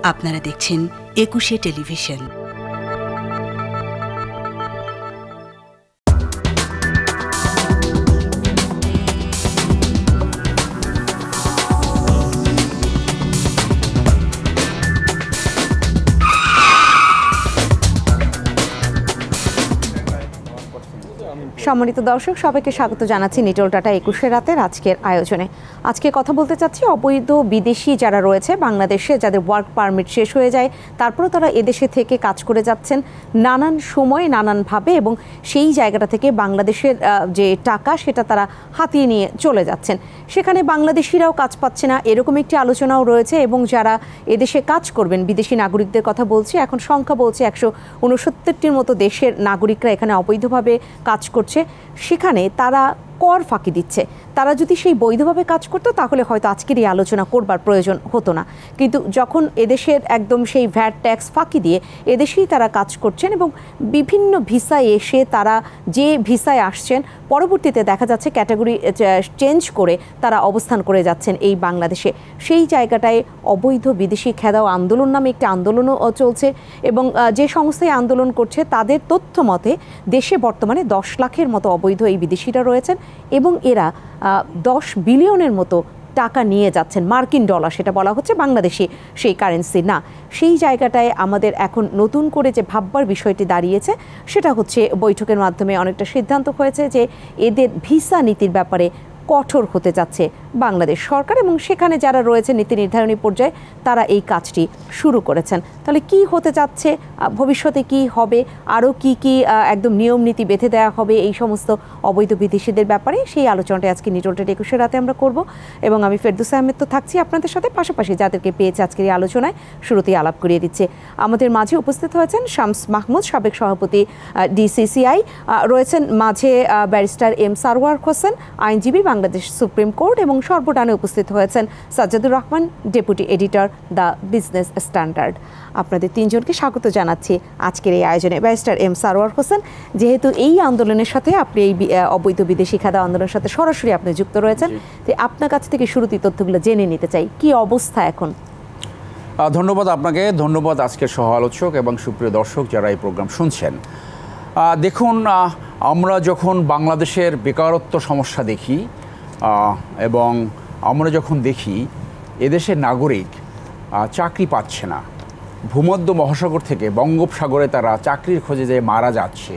আপনারা দেখছেন একুশে টেলিভিশন। সম্মানিত দর্শক, সবাইকে স্বাগত জানাচ্ছি নিটল টাটা 21 রাতের আজকের আয়োজনে। আজকে কথা বলতে চাচ্ছি অবৈধ বিদেশি যারা রয়েছে বাংলাদেশে, যাদের ওয়ার্ক পারমিট শেষ হয়ে যায়, তারপরে তারা এদেশে থেকে কাজ করে যাচ্ছেন নানান সময়ে নানানভাবে, এবং সেই জায়গাটা থেকে বাংলাদেশের যে টাকা সেটা তারা হাতিয়ে নিয়ে চলে যাচ্ছেন। সেখানে বাংলাদেশিরাও কাজ পাচ্ছে না, এরকম একটি আলোচনাও রয়েছে। এবং যারা এদেশে কাজ করবেন, বিদেশি নাগরিকদের কথা বলছি, এখন সংখ্যা বলছে 169টির মতো দেশের নাগরিকরা এখানে অবৈধভাবে কাজ করছে। সেখানে তারা কর ফাঁকি দিচ্ছে। তারা যদি সেই বৈধভাবে কাজ করতো তাহলে হয়তো আজকের এই আলোচনা করবার প্রয়োজন হতো না। কিন্তু যখন এদেশের একদম সেই ভ্যাট ট্যাক্স ফাঁকি দিয়ে এদেশেই তারা কাজ করছেন এবং বিভিন্ন ভিসায় এসে তারা যে ভিসায় আসছেন, পরবর্তীতে দেখা যাচ্ছে ক্যাটাগরি চেঞ্জ করে তারা অবস্থান করে যাচ্ছেন এই বাংলাদেশে। সেই জায়গাটায় অবৈধ বিদেশি খেদাও আন্দোলন নামে একটি আন্দোলনও চলছে, এবং যে সংস্থায় আন্দোলন করছে তাদের তথ্য মতে দেশে বর্তমানে 10 লাখের মতো অবৈধ এই বিদেশিরা রয়েছেন, এবং এরা 10 বিলিয়নের মতো টাকা নিয়ে যাচ্ছেন, মার্কিন ডলার সেটা বলা হচ্ছে, বাংলাদেশি সেই কারেন্সি না। সেই জায়গাটায় আমাদের এখন নতুন করে যে ভাববার বিষয়টি দাঁড়িয়েছে সেটা হচ্ছে বৈঠকের মাধ্যমে অনেকটা সিদ্ধান্ত হয়েছে যে এদের ভিসা নীতির ব্যাপারে কঠোর হতে যাচ্ছে বাংলাদেশ সরকার, এবং সেখানে যারা রয়েছে নীতি নির্ধারণী পর্যায়ে তারা এই কাজটি শুরু করেছেন। তাহলে কি হতে যাচ্ছে, ভবিষ্যতে কি হবে, আরও কি কি একদম নিয়ম নীতি বেঁধে দেওয়া হবে এই সমস্ত অবৈধ বিদেশিদের ব্যাপারে, সেই আলোচনাটা আজকে নিটল টাটা 21 রাতে আমরা করব। এবং আমি ফেরদৌসা আহমেদ তো থাকছি আপনাদের সাথে, পাশাপাশি যাদেরকে পেয়েছে আজকের এই আলোচনায় শুরুতেই আলাপ করিয়ে দিচ্ছে। আমাদের মাঝে উপস্থিত হয়েছেন শামস মাহমুদ, সাবেক সভাপতি DCCI, রয়েছেন মাঝে ব্যারিস্টার M সারওয়ার হোসেন, আইনজীবী, বাংলাদেশ সুপ্রিম কোর্ট, এবং সর্বডানে উপস্থিত হয়েছেন Sajjadur Rahman, deputy editor, the business standard. আপনাদের তিনজনকে স্বাগত জানাচ্ছি আজকের এই আয়োজনে। ব্যারিস্টার M সারওয়ার হোসেন, যেহেতু এই আন্দোলনের সাথে আপনি এই অবৈধ বিদেশি খাদ্য আন্দোলনের সাথে সরাসরি আপনি যুক্ত রয়েছেন, তো আপনার কাছ থেকে শুরুতেই তথ্যগুলো জেনে নিতে চাই, কি অবস্থা এখন? ধন্যবাদ আপনাকে, ধন্যবাদ আজকের সহ আলোচক এবং সুপ্রিয় দর্শক যারা এই প্রোগ্রাম শুনছেন। দেখুন, আমরা যখন বাংলাদেশের বেকারত্ব সমস্যা দেখি এবং আমরা যখন দেখি এদেশের নাগরিক চাকরি পাচ্ছে না, ভূমধ্য মহাসাগর থেকে বঙ্গোপসাগরে তারা চাকরির খোঁজে যে মারা যাচ্ছে,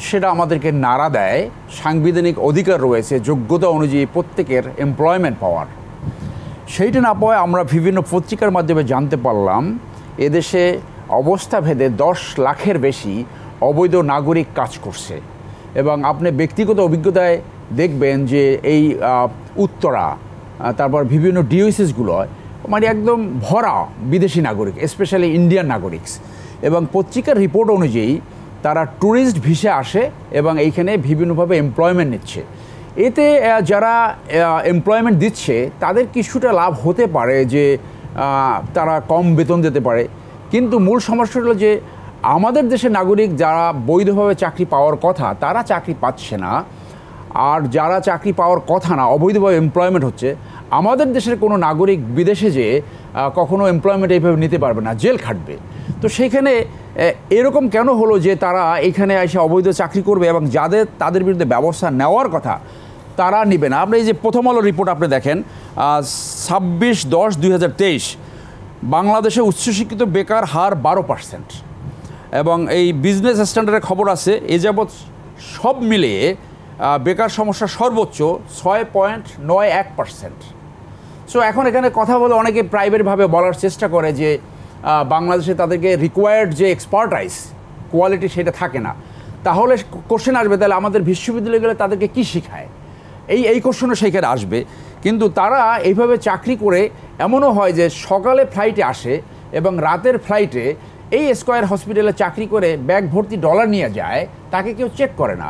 সেটা আমাদেরকে নাড়া দেয়। সাংবিধানিক অধিকার রয়েছে যোগ্যতা অনুযায়ী প্রত্যেকের এমপ্লয়মেন্ট পাওয়ার, সেইটা না পাওয়ায় আমরা বিভিন্ন পত্রিকার মাধ্যমে জানতে পারলাম এদেশে অবস্থা ভেদে 10 লাখের বেশি অবৈধ নাগরিক কাজ করছে। এবং আপনি ব্যক্তিগত অভিজ্ঞতায় দেখবেন যে এই উত্তরা, তারপর বিভিন্ন ডিওসিসগুলো মানে একদম ভরা বিদেশি নাগরিক, স্পেশালি ইন্ডিয়ান নাগরিক। এবং পত্রিকার রিপোর্ট অনুযায়ী তারা ট্যুরিস্ট ভিসা আসে এবং এইখানে বিভিন্নভাবে এমপ্লয়মেন্ট নিচ্ছে। এতে যারা এমপ্লয়মেন্ট দিচ্ছে তাদের কিছুটা লাভ হতে পারে যে তারা কম বেতন দিতে পারে, কিন্তু মূল সমস্যা হলো যে আমাদের দেশের নাগরিক যারা বৈধভাবে চাকরি পাওয়ার কথা তারা চাকরি পাচ্ছে না, আর যারা চাকরি পাওয়ার কথা না অবৈধভাবে এমপ্লয়মেন্ট হচ্ছে। আমাদের দেশের কোনো নাগরিক বিদেশে যেয়ে কখনো এমপ্লয়মেন্ট এইভাবে নিতে পারবে না, জেল খাটবে। তো সেইখানে এরকম কেন হলো যে তারা এইখানে এসে অবৈধ চাকরি করবে এবং তাদের বিরুদ্ধে ব্যবস্থা নেওয়ার কথা তারা নেবে না? আপনি এই যে প্রথম আলো রিপোর্ট আপনি দেখেন, 26/10/2023 বাংলাদেশে উচ্চশিক্ষিত বেকার হার 12%, এবং এই বিজনেস স্ট্যান্ডার্ডের খবর আছে এ যাবৎ সব মিলিয়ে বেকার সমস্যা সর্বোচ্চ 6.91%। সো এখন এখানে কথা বলে অনেকে প্রাইভেটভাবে বলার চেষ্টা করে যে বাংলাদেশে তাদেরকে রিকোয়ার্ড যে এক্সপার্টাইজ কোয়ালিটি সেটা থাকে না। তাহলে কোশ্চেন আসবে, তাহলে আমাদের বিশ্ববিদ্যালয়গুলো তাদেরকে কী শেখায়? এই কোশ্চেনও সেইখানে আসবে। কিন্তু তারা এইভাবে চাকরি করে এমনও হয় যে সকালে ফ্লাইটে আসে এবং রাতের ফ্লাইটে এই স্কয়ার হসপিটালে চাকরি করে ব্যাগ ভর্তি ডলার নিয়ে যায়, তাকে কেউ চেক করে না।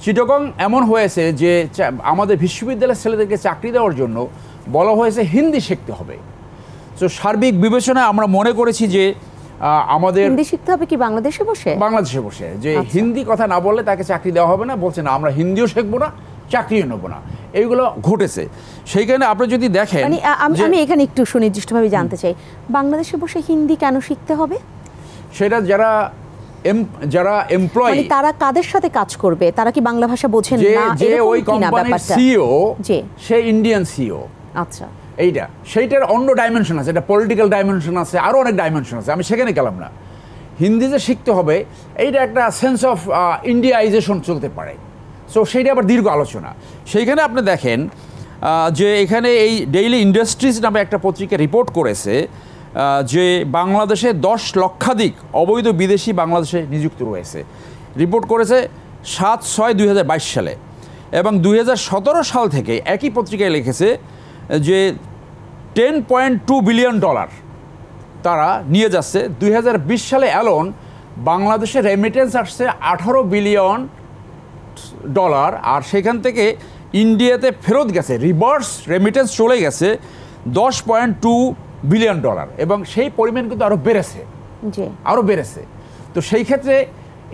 চিটাগং এমন হয়েছে যে আমাদের বিশ্ববিদ্যালয়ের ছেলেদেরকে চাকরি দেওয়ার জন্য বলা হয়েছে হিন্দি শিখতে হবে। তো সার্বিক বিবেচনায় আমরা মনে করেছি যে আমাদের হিন্দি শিখতে হবে কি বাংলাদেশে বসে? বাংলাদেশে বসে যে হিন্দি কথা না বললে তাকে চাকরি দেওয়া হবে না। বলছে না, আমরা হিন্দিও শিখবো না, চাকরিও নেবো না, এইগুলো ঘটেছে। সেইখানে আপনি যদি দেখেন, মানে আমি এখানে একটু সুনির্দিষ্টভাবে জানতে চাই, বাংলাদেশে বসে হিন্দি কেন শিখতে হবে? সেটা যারা এমপ্লয়ি, মানে তারা কাদের সাথে কাজ করবে? তারা কি বাংলা ভাষা বোঝেন না? যে ওই কোম্পানির সিইও সে ইন্ডিয়ান সিইও। আচ্ছা, সেইটার অন্য ডাইমেনশন আছে, এটা পলিটিক্যাল ডাইমেনশন আছে, আরও অনেক ডাইমেনশন আছে, আমি সেখানে গেলাম না। হিন্দি যে শিখতে হবে, এইটা একটা সেন্স অফ ইন্ডিয়াইজেশন চলতে পারে। সো সেইটা আবার দীর্ঘ আলোচনা। সেইখানে আপনি দেখেন যে এখানে এই ডেইলি ইন্ডাস্ট্রিজ নামে একটা পত্রিকা রিপোর্ট করেছে যে বাংলাদেশে 10 লক্ষাধিক অবৈধ বিদেশি বাংলাদেশে নিযুক্ত রয়েছে। রিপোর্ট করেছে 7/6/2022 সালে, এবং 2017 সাল থেকে একই পত্রিকায় লিখেছে যে $10.2 বিলিয়ন তারা নিয়ে যাচ্ছে। 2020 সালে অ্যালোন বাংলাদেশে রেমিটেন্স আসছে $18 বিলিয়ন, আর সেখান থেকে ইন্ডিয়াতে ফেরত গেছে, রিভার্স রেমিটেন্স চলে গেছে $10.2 বিলিয়ন, এবং সেই পরিমাণ কিন্তু আরও বেড়েছে। তো সেই ক্ষেত্রে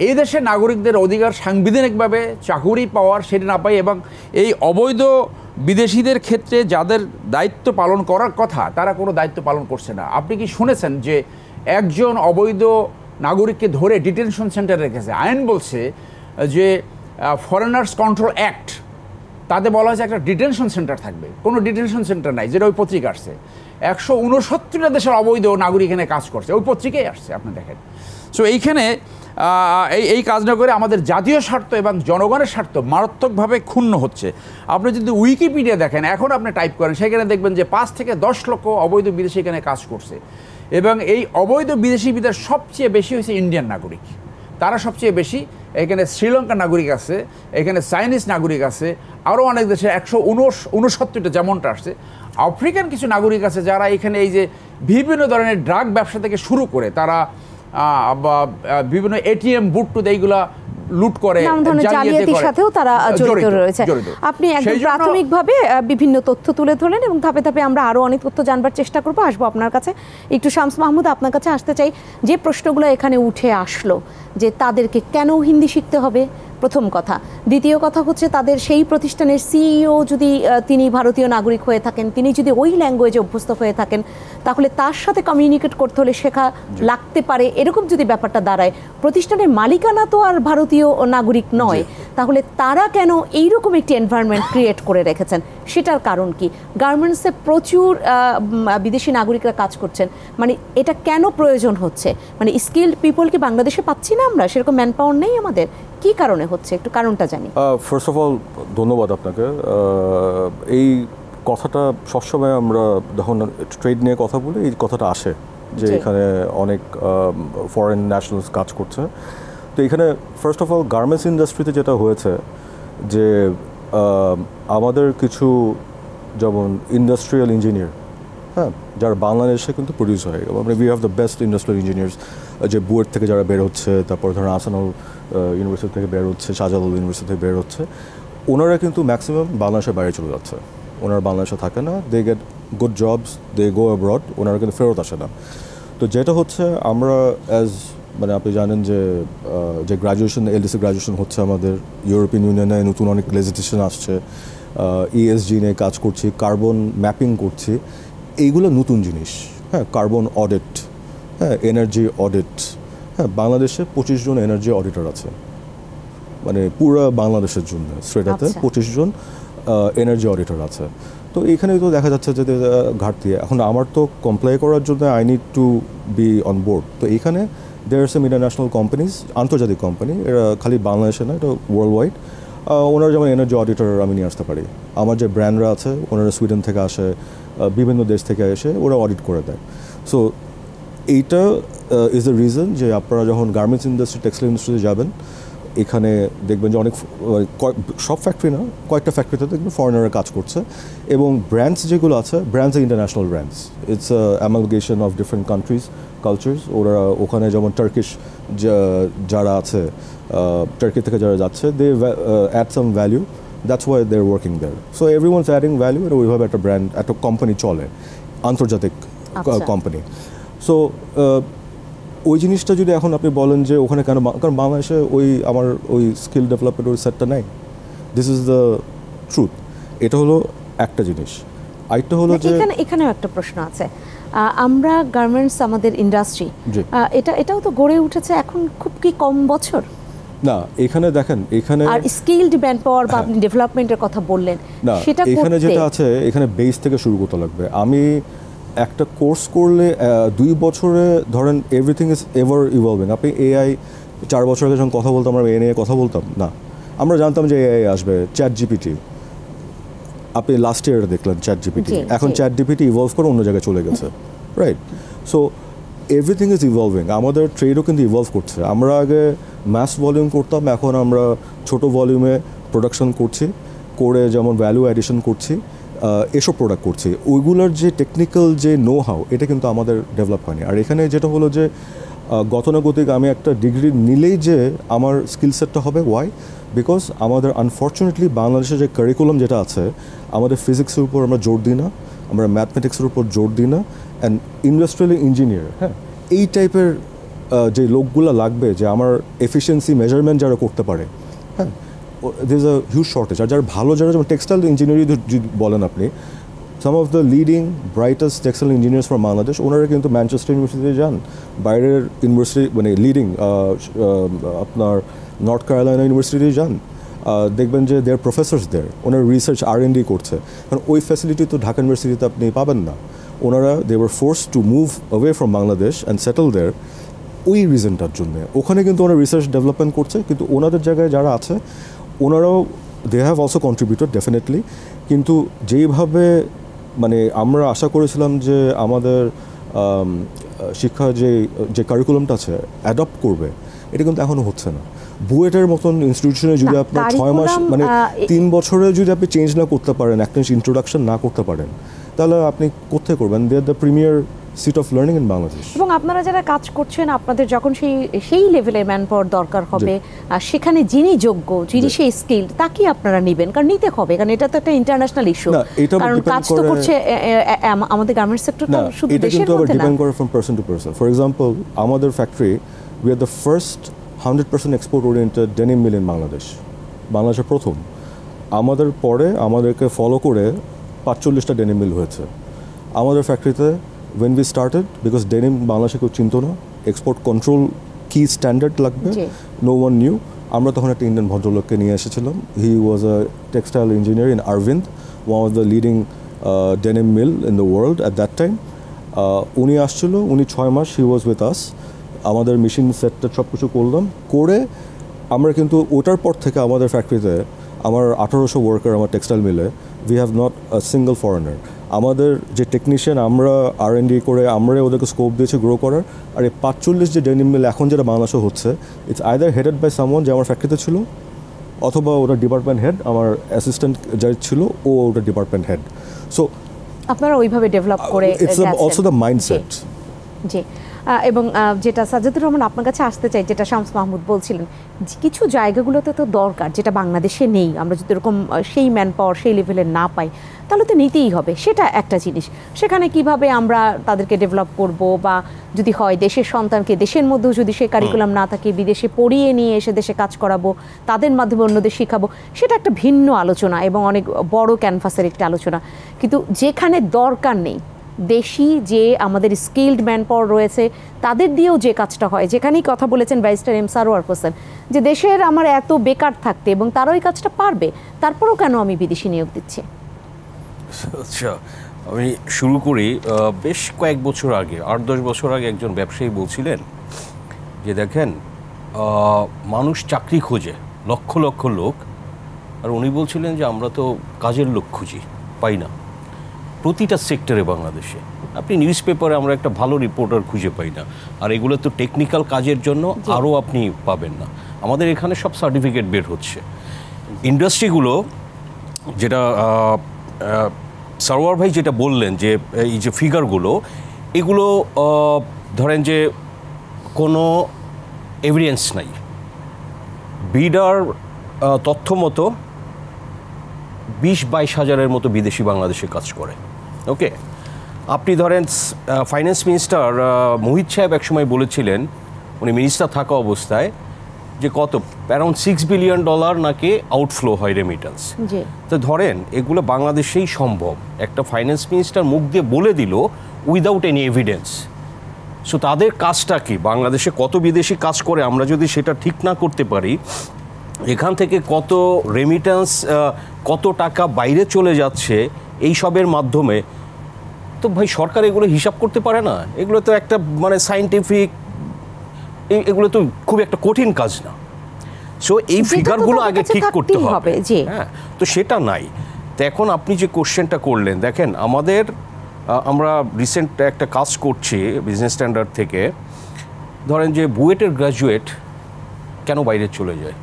এই দেশের নাগরিকদের অধিকার সাংবিধানিকভাবে চাকুরি পাওয়ার সেটা না পাই, এবং এই অবৈধ বিদেশিদের ক্ষেত্রে যাদের দায়িত্ব পালন করার কথা তারা কোনো দায়িত্ব পালন করছে না। আপনি কি শুনেছেন যে একজন অবৈধ নাগরিককে ধরে ডিটেনশন সেন্টারে রেখেছে? আইন বলছে যে ফরেনার্স কন্ট্রোল অ্যাক্ট, তাতে বলা হয়েছে একটা ডিটেনশন সেন্টার থাকবে। কোনো ডিটেনশন সেন্টার নাই, যেটা ওই পত্রিকা আসছে। 169টা দেশের অবৈধ নাগরিক এখানে কাজ করছে, ওই পত্রিকায় আসছে, আপনি দেখেন। সো এইখানে এই কাজ না করে আমাদের জাতীয় স্বার্থ এবং জনগণের স্বার্থ মারাত্মকভাবে ক্ষুণ্ণ হচ্ছে। আপনি যদি উইকিপিডিয়া দেখেন, এখন আপনি টাইপ করেন, সেখানে দেখবেন যে 5 থেকে 10 লক্ষ অবৈধ বিদেশি এখানে কাজ করছে, এবং এই অবৈধ বিদেশিদের সবচেয়ে বেশি হয়েছে ইন্ডিয়ান নাগরিক, তারা সবচেয়ে বেশি। এখানে শ্রীলঙ্কার নাগরিক আছে, এখানে চাইনিজ নাগরিক আছে, আরও অনেক দেশে 169টা যেমনটা আসছে। আফ্রিকান কিছু নাগরিক আছে যারা এখানে এই যে বিভিন্ন ধরনের ড্রাগ ব্যবসা থেকে শুরু করে তারা বিভিন্ন এটিএম বুট টুথ এইগুলা লুট করে, জালিয়াতির সাথেও তারা জড়িত রয়েছে। আপনি একদম প্রাথমিকভাবে বিভিন্ন তথ্য তুলে ধরলেন, এবং ধাপে ধাপে আমরা আরও অনেক তথ্য জানবার চেষ্টা করবো। আসবো আপনার কাছে একটু। শামস মাহমুদ, আপনার কাছে আসতে চাই, যে প্রশ্নগুলো এখানে উঠে আসলো যে তাদেরকে কেন হিন্দি শিখতে হবে, প্রথম কথা। দ্বিতীয় কথা হচ্ছে তাদের সেই প্রতিষ্ঠানের সিইও যদি তিনি ভারতীয় নাগরিক হয়ে থাকেন, তিনি যদি ওই ল্যাঙ্গুয়েজে অভ্যস্ত হয়ে থাকেন, তাহলে তার সাথে কমিউনিকেট করতে হলে শেখা লাগতে পারে। এরকম যদি ব্যাপারটা দাঁড়ায়, প্রতিষ্ঠানের মালিকানা তো আর ভারতীয় নাগরিক নয়, তাহলে তারা কেন এইরকম একটি এনভায়রনমেন্ট ক্রিয়েট করে রেখেছেন? সেটার কারণ কি? গার্মেন্টসে প্রচুর বিদেশি নাগরিকরা কাজ করছেন, মানে এটা কেন প্রয়োজন হচ্ছে? মানে স্কিল্ড পিপল কি বাংলাদেশে পাচ্ছি না আমরা? সেরকম ম্যান পাওয়ার নেই আমাদের? কি কারণে হচ্ছে, একটু কারণটা জানি। ফার্স্ট অফ অল ধন্যবাদ আপনাকে। এই কথাটা সবসময় আমরা যখন ট্রেড নিয়ে কথা বলি, এই কথাটা আসে যে এখানে অনেক ফরেন ন্যাশনালস কাজ করছে। তো এখানে ফার্স্ট অফ অল গার্মেন্টস ইন্ডাস্ট্রিতে যেটা হয়েছে যে আমাদের কিছু যেমন ইন্ডাস্ট্রিয়াল ইঞ্জিনিয়ার, হ্যাঁ, যারা বাংলাদেশে কিন্তু প্রডিউস হয়, আমরা we have the best industrial engineers, যে বুয়েট থেকে যারা বের হচ্ছে, তারপর ধরুন আসানুল ইউনিভার্সিটি থেকে বের হচ্ছে, শাহজালাল ইউনিভার্সিটি থেকে বের হচ্ছে, ওনারা কিন্তু ম্যাক্সিমাম বাংলাদেশের বাইরে চলে যাচ্ছে। ওনারা বাংলাদেশে থাকে না, they get good jobs, they go abroad, ওনারা কিন্তু ফেরত আসে না। তো যেটা হচ্ছে আমরা মানে আপনি জানেন যে গ্র্যাজুয়েশন, এলডিসি গ্র্যাজুয়েশন হচ্ছে আমাদের, ইউরোপিয়ান ইউনিয়নে নতুন অনেক লেজিসলেশন আসছে, ইএসজি নিয়ে কাজ করছি, কার্বন ম্যাপিং করছি, এইগুলো নতুন জিনিস। হ্যাঁ, কার্বন অডিট, হ্যাঁ, এনার্জি অডিট, হ্যাঁ, বাংলাদেশে 25 জন এনার্জি অডিটর আছে, মানে পুরো বাংলাদেশের জন্য স্ট্রেটাতে 25 জন এনার্জি অডিটর আছে। তো এখানে তো দেখা যাচ্ছে যে ঘাটতি। এখন আমার তো কমপ্লাই করার জন্য I need to be on board. তো এখানে there are some international companies, আন্তর্জাতিক কোম্পানি, এরা খালি বাংলাদেশে না, এটা ওয়ার্ল্ড ওয়াইড। ওনারা যেমন এনার্জি অডিটর আমি নিয়ে আসতে পারি, আমার যে ব্র্যান্ডরা আছে ওনারা সুইডেন থেকে আসে, বিভিন্ন দেশ থেকে এসে ওরা অডিট করে দেয়। সো এইটা ইজ দ্য রিজন যে আপনারা যখন গার্মেন্টস ইন্ডাস্ট্রি, টেক্সটাইল ইন্ডাস্ট্রিতে যাবেন, এখানে দেখবেন যে অনেক, সব ফ্যাক্টরি না, কয়েকটা ফ্যাক্টরিতে দেখবেন ফরেনাররা কাজ করছে, এবং ব্র্যান্ডস যেগুলো আছে, brands international brands, it's amalgamation of different countries cultures. ওরা ওখানে যেমন টার্কিশ যারা আছে, টার্কি থেকে যারা যাচ্ছে, they add some value, that's why they are working there. So everyone's adding value, আর ওইভাবে একটা ব্র্যান্ড, একটা কোম্পানি চলে, আন্তর্জাতিক কোম্পানি। সো ওই জিনিসটা যদি এখন আপনি বলেন যে ওখানে কেন, কারণ বাংলাদেশে আমার ওই স্কিল ডেভেলপমেন্ট ওই সেটটা নাই। This is the truth. এটা হলো একটা জিনিস। আরেকটা হলো যে এখানেও একটা প্রশ্ন আছে। আমরা গার্মেন্টস আমাদের ইন্ডাস্ট্রি এটাও তো গড়ে উঠেছে এখন খুব কি কম বছর না। এখানে দেখেন, এখানে আর স্কিলড ম্যানপাওয়ার বা আপনি ডেভেলপমেন্টের কথা বললেন, না, সেটা এখানে যেটা আছে, এখানে বেস থেকে শুরু করতে লাগবে। আমি একটা কোর্স করলে 2 বছরে ধরেন এভরিথিং ইজ এভার ইভলভিং। আপনি এআই 4 বছর আগে যখন কথা বলতাম, আমরা এ নিয়ে কথা বলতাম না, আমরা জানতাম যে এআই আসবে, চ্যাট জিপিটি। আপনি লাস্ট ইয়ার দেখলেন চ্যাট জিপিটি, এখন চ্যাট জিপিটি ইভলভ করে অন্য জায়গায় চলে গেছে, right? So everything is evolving. আমাদের ট্রেডও কিন্তু ইভলভ করছে। আমরা আগে ম্যাস ভলিউম করতাম, এখন আমরা ছোট ভলিউমে প্রোডাকশন করছি, করে যেমন ভ্যালু অ্যাডিশন করছি, এসব প্রোডাক্ট করছি। ওইগুলোর যে টেকনিক্যাল যে নো হাউ, এটা কিন্তু আমাদের ডেভেলপ হয়নি। আর এখানে যেটা হলো যে গতানুগতিক আমি একটা ডিগ্রি নিলেই যে আমার স্কিল সেটটা হবে, ওয়াই? বিকজ আমাদের আনফর্চুনেটলি বাংলাদেশের যে কারিকুলাম যেটা আছে, আমাদের ফিজিক্সের উপর আমরা জোর দিই না, আমরা ম্যাথমেটিক্সের উপর জোর দিই না, অ্যান্ড ইন্ডাস্ট্রিয়াল ইঞ্জিনিয়ার, হ্যাঁ, এই টাইপের যে লোকগুলো লাগবে, যে আমার এফিসিয়েন্সি মেজারমেন্ট যারা করতে পারে, হ্যাঁ, there is a huge shortage. আর যারা ভালো, যারা যেমন টেক্সটাইল ইঞ্জিনিয়ারিং যদি বলেন আপনি, some of the leading brightest textile engineers from Bangladesh, ওনারা কিন্তু ম্যানচেস্টার ইউনিভার্সিটিতে যান, বাইরের ইউনিভার্সিটি মানে লিডিং আপনার নর্থ ক্যারোলাইনা ইউনিভার্সিটি যান, দেখবেন যে দেয়ার প্রফেসর্স দের, ওনারা রিসার্চ R&D করছে। কারণ ওই ফ্যাসিলিটি তো ঢাকা ইউনিভার্সিটিতে আপনি পাবেন না। ওনারা they were forced to move away from Bangladesh and settle there, ওই রিজনটার জন্য। ওখানে কিন্তু ওনারা রিসার্চ ডেভেলপমেন্ট করছে, কিন্তু ওনাদের জায়গায় যারা আছে ওনারাও they have also contributed definitely. কিন্তু যেইভাবে মানে আমরা আশা করেছিলাম যে আমাদের শিক্ষা যে কারিকুলামটা আছে অ্যাডপ্ট করবে, এটা কিন্তু এখনও হচ্ছে না। বুয়েটের মতন ইনস্টিটিউশনে যদি আপনার 6 মাস মানে 3 বছরে যদি আপনি চেঞ্জ না করতে পারেন, একটা ইন্ট্রোডাকশন না করতে পারেন, তাহলে আপনি কোথায় করবেন? They are the premier seat of learning in Bangladesh. এবং আপনারা যারা কাজ করছেন, আপনাদের যখন সেই লেভেলে ম্যান পাওয়ার দরকার হবে, সেখানে যিনি যোগ্য, যিনি সেই স্কিল, তাকেই আপনারা নেবেন, কারণ নিতে হবে, কারণ এটা তো একটা ইন্টারন্যাশনাল ইস্যু। কারণ কাজ তো করছে আমাদের গার্মেন্টস সেক্টরটা শুধু দেশের মধ্যে না, ডিপেন্ড করে from person to person. For example, আমাদের factory, we are the first 100% export oriented denim mill in Bangladesh. বাংলাদেশের প্রথম। আমাদের পরে আমাদেরকে ফলো করে 45টা ডেনিম মিল হয়েছে আমাদের ফ্যাক্টরিতে। when we started, because denim বাংলাদেশে কেউ চিনতো না, এক্সপোর্ট কন্ট্রোল কি স্ট্যান্ডার্ড লাগবে, নো ওয়ান নিউ। আমরা তখন একটা ইন্ডিয়ান ভদ্রলোককে নিয়ে এসেছিলাম। He was a textile engineer in Arvind, one of the leading denim mill in the world at that time. উনি আসছিল, উনি 6 মাস হি ওয়াজ উইথ আস। আমাদের মেশিন সেটটা সব কিছু করলাম, করে আমরা কিন্তু ওটার পর থেকে আমাদের ফ্যাক্টরিতে আমার 1800 ওয়ার্কার আমার টেক্সটাইল মিলে, we have not a single foreigner. আমাদের যে টেকনিশিয়ান, আমরা R&D করে আমরা ওদেরকে স্কোপ দিয়েছি গ্রো করার। আর এই 45 যে ডেনিম মিল এখন যেটা বাংলাদেশে হচ্ছে, it's either headed by someone যে আমার ফ্যাক্টরিতে ছিল, অথবা ওটা ডিপার্টমেন্ট হেড, আমার অ্যাসিস্ট্যান্ট যাই ছিল ও ওটা ডিপার্টমেন্ট হেড। সো আপনারা ওইভাবে ডেভেলপ করে ইটস অলসো দ্য মাইন্ডসেট। জি। এবং যেটা সাজ্জাদুর রহমান আপনার কাছে আসতে চাই, যেটা শামস মাহমুদ বলছিলেন, কিছু জায়গাগুলোতে তো দরকার যেটা বাংলাদেশে নেই। আমরা যদি এরকম সেই ম্যান পাওয়ার সেই লেভেলে না পাই, তাহলে তো নিতেই হবে, সেটা একটা জিনিস। সেখানে কিভাবে আমরা তাদেরকে ডেভেলপ করব, বা যদি হয় দেশের সন্তানকে দেশের মধ্যেও যদি সেই কারিকুলাম না থাকে, বিদেশে পড়িয়ে নিয়ে এসে দেশে কাজ করাবো, তাদের মাধ্যমে অন্যদের শেখাবো, সেটা একটা ভিন্ন আলোচনা এবং অনেক বড় ক্যানভাসের একটা আলোচনা। কিন্তু যেখানে দরকার নেই, দেশি যে আমাদের স্কিলড ম্যান পাওয়ার রয়েছে, তাদের দিয়েও যে কাজটা হয়, যেখানেই কথা বলেছেন ব্যারিস্টার এম সারোয়ার হোসেন, যে দেশের আমার এত বেকার থাকতে এবং তারা ওই কাজটা পারবে, তারপরেও কেন আমি বিদেশি নিয়োগ দিচ্ছি? আচ্ছা, আমি শুরু করি। বেশ কয়েক বছর আগে, 8-10 বছর আগে একজন ব্যবসায়ী বলছিলেন যে দেখেন, মানুষ চাকরি খোঁজে, লক্ষ লক্ষ লোক, আর উনি বলছিলেন যে আমরা তো কাজের লোক খুঁজি, পাই না প্রতিটা সেক্টরে বাংলাদেশে। আপনি নিউজ পেপারে আমরা একটা ভালো রিপোর্টার খুঁজে পাই না, আর এগুলো তো টেকনিক্যাল কাজের জন্য আরও আপনি পাবেন না। আমাদের এখানে সব সার্টিফিকেট বের হচ্ছে। ইন্ডাস্ট্রিগুলো যেটা সারোয়ার ভাই যেটা বললেন, যে এই যে ফিগারগুলো, এগুলো ধরেন যে কোনো এভিডেন্স নাই। বিডার তথ্য মতো 20-22 হাজারের মতো বিদেশি বাংলাদেশে কাজ করে। ওকে, আপনি ধরেন ফাইন্যান্স মিনিস্টার মোহিত সাহেব একসময় বলেছিলেন, উনি মিনিস্টার থাকা অবস্থায়, যে কত অ্যারাউন্ড $6 বিলিয়ন নাকি আউটফ্লো হয় রেমিটেন্স। তো ধরেন এগুলো বাংলাদেশেই সম্ভব, একটা ফাইন্যান্স মিনিস্টার মুখ দিয়ে বলে দিল উইদাউট এনি এভিডেন্স। সো তাদের কাজটা কি, বাংলাদেশে কত বিদেশি কাজ করে আমরা যদি সেটা ঠিক না করতে পারি, এখান থেকে কত রেমিটেন্স কত টাকা বাইরে চলে যাচ্ছে এই সবের মাধ্যমে, তো ভাই সরকার এগুলো হিসাব করতে পারে না। এগুলো তো একটা মানে সায়েন্টিফিক, এগুলো তো খুব একটা কঠিন কাজ না। সো এই ফিগারগুলো আগে ঠিক করতে হবে। হ্যাঁ, তো সেটা নাই। তো এখন আপনি যে কোশ্চেনটা করলেন, দেখেন আমরা রিসেন্ট একটা কাজ করছি বিজনেস স্ট্যান্ডার্ড থেকে, ধরেন যে বুয়েটের গ্র্যাজুয়েট কেন বাইরে চলে যায়,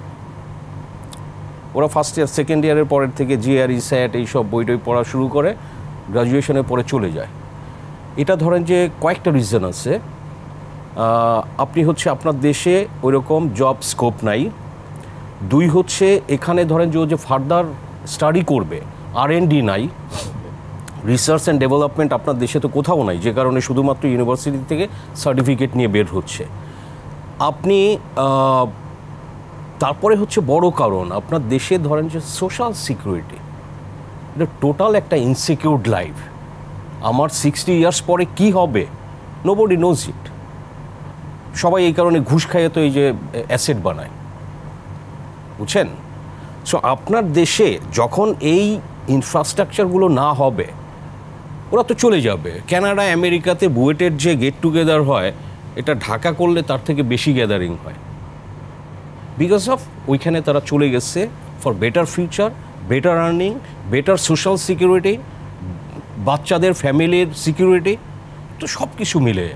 ওরা ফার্স্ট ইয়ার সেকেন্ড ইয়ারের পরের থেকে জিআরই স্যাট এইসব বই পড়া শুরু করে গ্র্যাজুয়েশনের পরে চলে যায়। এটা ধরেন যে কয়েকটা রিজন আছে। আপনি হচ্ছে আপনার দেশে ওইরকম জব স্কোপ নাই, দুই হচ্ছে এখানে ধরেন যে ও যে ফার্দার স্টাডি করবে R&D নাই, রিসার্চ অ্যান্ড ডেভেলপমেন্ট আপনার দেশে তো কোথাও নাই, যে কারণে শুধুমাত্র ইউনিভার্সিটি থেকে সার্টিফিকেট নিয়ে বের হচ্ছে আপনি। তারপরে হচ্ছে বড় কারণ আপনার দেশে ধরেন যে সোশ্যাল সিকিউরিটি, এটা টোটাল একটা ইনসিকিউরড লাইফ। আমার 60 ইয়ার্স পরে কি হবে, নোবডি নোজ ইট। সবাই এই কারণে ঘুষ খাইয়ে তো এই যে অ্যাসেট বানায়, বুঝছেন? সো আপনার দেশে যখন এই ইনফ্রাস্ট্রাকচারগুলো না হবে, ওরা তো চলে যাবে। কানাডা আমেরিকাতে বুয়েটের যে গেট টুগেদার হয়, এটা ঢাকা করলে তার থেকে বেশি গ্যাদারিং হয়, বিকজ অফ ওইখানে তারা চলে গেছে for better future, better earning, better social security, বাচ্চাদের ফ্যামিলির সিকিউরিটি, তো সব কিছু মিলে।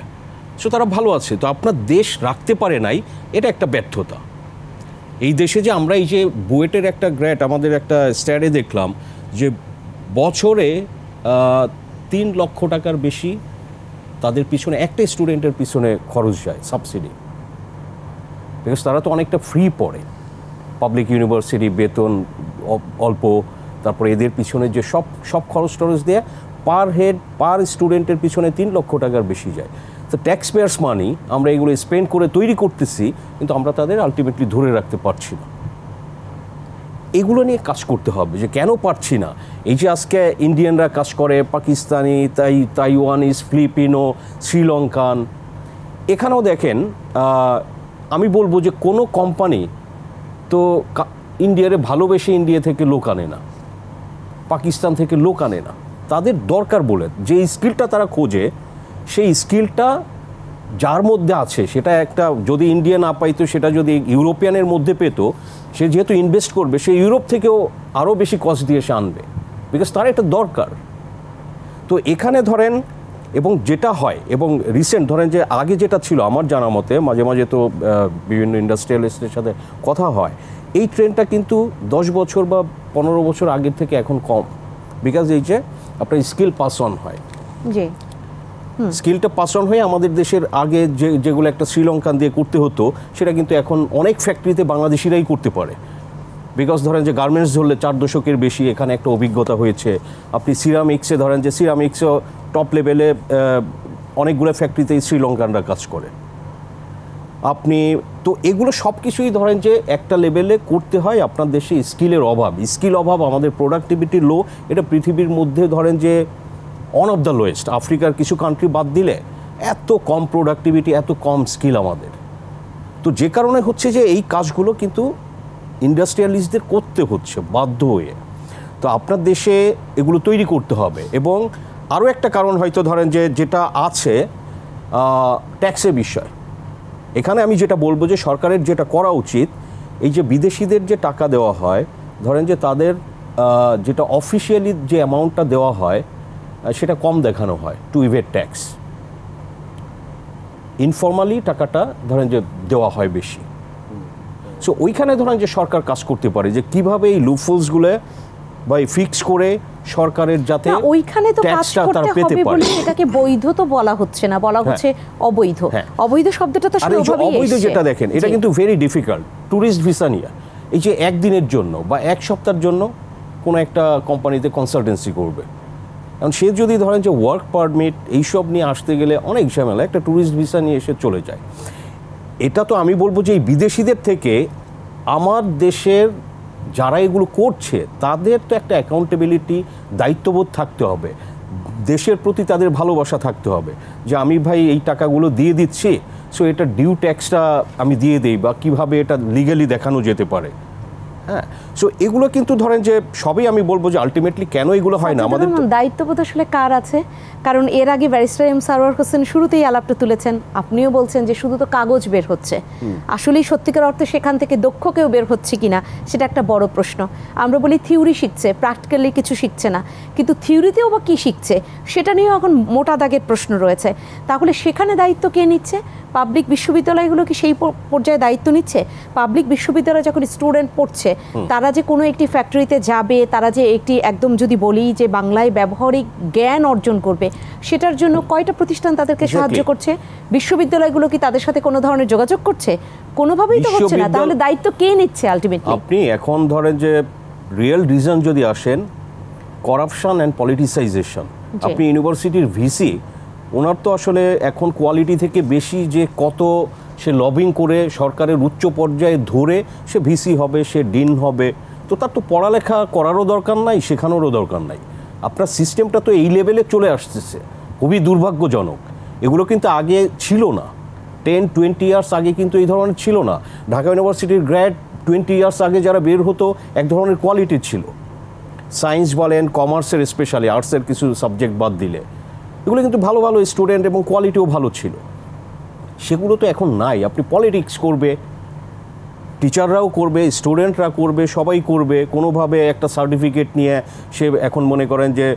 সো তারা ভালো আছে। তো আপনার দেশ রাখতে পারে নাই, এটা একটা ব্যর্থতা। এই দেশে যে আমরা এই যে বুয়েটের একটা গ্র্যাড, আমাদের একটা স্ট্যাডে দেখলাম যে বছরে 3 লক্ষ টাকার বেশি তাদের পিছনে, একটা স্টুডেন্টের পিছনে খরচ যায় সাবসিডি, বিকজ তারা তো অনেকটা ফ্রি পড়ে, পাবলিক ইউনিভার্সিটি, বেতন অল্প, তারপরে এদের পিছনে যে সব খরচ টরচ দেয়া পার হেড পার স্টুডেন্টের পিছনে 3 লক্ষ টাকার বেশি যায়। তো ট্যাক্স পেয়ার্স মানি আমরা এগুলো স্পেন্ড করে তৈরি করতেছি, কিন্তু আমরা তাদের আলটিমেটলি ধরে রাখতে পারছি না। এগুলো নিয়ে কাজ করতে হবে যে কেন পারছি না। এই যে আজকে ইন্ডিয়ানরা কাজ করে, পাকিস্তানি, তাইওয়ানিজ, ফিলিপিনো, শ্রীলঙ্কান, এখানেও দেখেন আমি বলবো যে কোনো কোম্পানি তো ইন্ডিয়ারে ভালোবেসে ইন্ডিয়া থেকে লোক আনে না, পাকিস্তান থেকে লোক আনে না, তাদের দরকার বলে যে স্কিলটা তারা খোঁজে, সেই স্কিলটা যার মধ্যে আছে সেটা একটা, যদি ইন্ডিয়া না পাইতো সেটা যদি ইউরোপিয়ানের মধ্যে পেত, সে যেহেতু ইনভেস্ট করবে সে ইউরোপ থেকেও আরও বেশি কস্ট দিয়ে সে আনবে, বিকজ তার এটা দরকার। তো এখানে ধরেন, এবং যেটা হয়, এবং রিসেন্ট ধরেন যে আগে যেটা ছিল আমার জানা মতে, মাঝে মাঝে তো বিভিন্ন ইন্ডাস্ট্রিয়ালিস্টের সাথে কথা হয়, এই ট্রেন্ডটা কিন্তু 10 বছর বা 15 বছর আগের থেকে এখন কম, বিকজ এই যে আপনার স্কিল পাস অন হয়, জি স্কিলটা পাস অন হয়ে আমাদের দেশের আগে যেগুলো একটা শ্রীলঙ্কান দিয়ে করতে হতো, সেটা কিন্তু এখন অনেক ফ্যাক্টরিতে বাংলাদেশিরাই করতে পারে, বিকজ ধরেন যে গার্মেন্টস ধরলে 4 দশকের বেশি এখানে একটা অভিজ্ঞতা হয়েছে। আপনি সিরামিক্সে ধরেন যে সিরামিক্সও টপ লেভেলে অনেকগুলো ফ্যাক্টরিতেই শ্রীলঙ্কানরা কাজ করে। আপনি তো এগুলো সব কিছুই ধরেন যে একটা লেভেলে করতে হয়, আপনার দেশে স্কিলের অভাব, স্কিল অভাব, আমাদের প্রোডাক্টিভিটি লো, এটা পৃথিবীর মধ্যে ধরেন যে ওয়ান অফ দ্য লোয়েস্ট। আফ্রিকার কিছু কান্ট্রি বাদ দিলে এত কম প্রোডাক্টিভিটি, এত কম স্কিল আমাদের। তো যে কারণে হচ্ছে যে এই কাজগুলো কিন্তু ইন্ডাস্ট্রিয়ালিস্টদের করতে হচ্ছে বাধ্য হয়ে। তো আপনার দেশে এগুলো তৈরি করতে হবে। এবং আরও একটা কারণ হয়তো ধরেন যে যেটা আছে ট্যাক্সের বিষয়। এখানে আমি যেটা বলবো যে সরকারের যেটা করা উচিত, এই যে বিদেশিদের যে টাকা দেওয়া হয়, ধরেন যে তাদের যেটা অফিসিয়ালি যে অ্যামাউন্টটা দেওয়া হয় সেটা কম দেখানো হয় টু ইভেট ট্যাক্স। ইনফর্মালি টাকাটা ধরেন যে দেওয়া হয় বেশি। সো ওইখানে ধরেন যে সরকার কাজ করতে পারে যে কিভাবে এই লুপহোলসগুলো বা ফিক্স করে সরকারের যাতে ওইখানে তো কাজ করতে হবে বলে এটাকে বৈধ তো বলা হচ্ছে না, বলা হচ্ছে অবৈধ। অবৈধ শব্দটা তো স্বাভাবিকই। অবৈধ যেটা দেখেন এটা কিন্তু ভেরি ডিফিকাল্ট। ট্যুরিস্ট ভিসা নিয়ে এই যে একদিনের জন্য বা এক সপ্তাহের জন্য কোনো একটা কোম্পানিতে কনসালটেন্সি করবে, কারণ সে যদি ধরেন যে ওয়ার্ক পারমিট এইসব নিয়ে আসতে গেলে অনেক ঝামেলা, একটা ট্যুরিস্ট ভিসা নিয়ে এসে চলে যায়। এটা তো আমি বলবো যে এই বিদেশিদের থেকে আমার দেশের যারা এগুলো করছে তাদের তো একটা অ্যাকাউন্টেবিলিটি, দায়িত্ববোধ থাকতে হবে, দেশের প্রতি তাদের ভালোবাসা থাকতে হবে যে আমি ভাই এই টাকাগুলো দিয়ে দিচ্ছি, সো এটা ডিউ ট্যাক্সটা আমি দিয়ে দিই, বা কীভাবে এটা লিগালি দেখানো যেতে পারে। হ্যাঁ, সো এগুলো কিন্তু ধরেন যে সবই আমি বলবো যে আলটিমেটলি কেন এগুলো হয় না, আমাদের দায়িত্ববোধ আসলে কার আছে? কারণ এর আগে ব্যারিস্টার এম সারওয়ার হোসেন শুরুতেই আলাপটা তুলেছেন, আপনিও বলছেন যে শুধু তো কাগজ বের হচ্ছে, আসলেই সত্যিকার অর্থে সেখান থেকে দক্ষ কেউ বের হচ্ছে কিনা সেটা একটা বড় প্রশ্ন। আমরা বলি থিওরি শিখছে, প্র্যাকটিক্যালি কিছু শিখছে না, কিন্তু থিওরিতেও বা কী শিখছে সেটা নিয়েও এখন মোটা দাগের প্রশ্ন রয়েছে। তাহলে সেখানে দায়িত্ব কে নিচ্ছে? পাবলিক বিশ্ববিদ্যালয়গুলো কি সেই পর্যায়ে দায়িত্ব নিচ্ছে? পাবলিক বিশ্ববিদ্যালয়ে যখন স্টুডেন্ট পড়ছে তারা যে কোনো একটি ফ্যাক্টরিতে যাবে, তারা যে একটি একদম যদি বলি যে বাংলায় ব্যবহারিক জ্ঞান অর্জন করবে, সেটার জন্য কয়টা প্রতিষ্ঠান তাদেরকে সাহায্য করছে? বিশ্ববিদ্যালয়গুলো কি তাদের সাথে কোনো ধরনের যোগাযোগ করছে? কোনোভাবেই তো হচ্ছে না। তাহলে দায়িত্ব কে নিচ্ছে আলটিমেটলি? আপনি এখন ধরেন যে রিয়েল রিজন যদি আসেন, করাপশন অ্যান্ড পলিটিসাইজেশন। আপনি ইউনিভার্সিটির ভিসি, ওনার তো আসলে এখন কোয়ালিটি থেকে বেশি যে কত সে লবিং করে সরকারের উচ্চ পর্যায়ে ধরে সে ভিসি হবে, সে ডিন হবে, তো তার তো পড়ালেখা করারও দরকার নাই, শেখানোরও দরকার নাই। আপনার সিস্টেমটা তো এই লেভেলে চলে আসতেছে, খুবই দুর্ভাগ্যজনক। এগুলো কিন্তু আগে ছিল না, 10-20 ইয়ার্স আগে কিন্তু এই ধরনের ছিল না। ঢাকা ইউনিভার্সিটির গ্র্যাড 20 ইয়ার্স আগে যারা বের হতো এক ধরনের কোয়ালিটি ছিল, সায়েন্স বলেন, কমার্সের স্পেশালি, আর্টসের কিছু সাবজেক্ট বাদ দিলে এগুলো কিন্তু ভালো ভালো স্টুডেন্ট এবং কোয়ালিটিও ভালো ছিল। সেগুলো তো এখন নাই। আপনি পলিটিক্স করবে, টিচাররাও করবে, স্টুডেন্টরা করবে, সবাই করবে, কোনোভাবে একটা সার্টিফিকেট নিয়ে সে এখন মনে করেন যে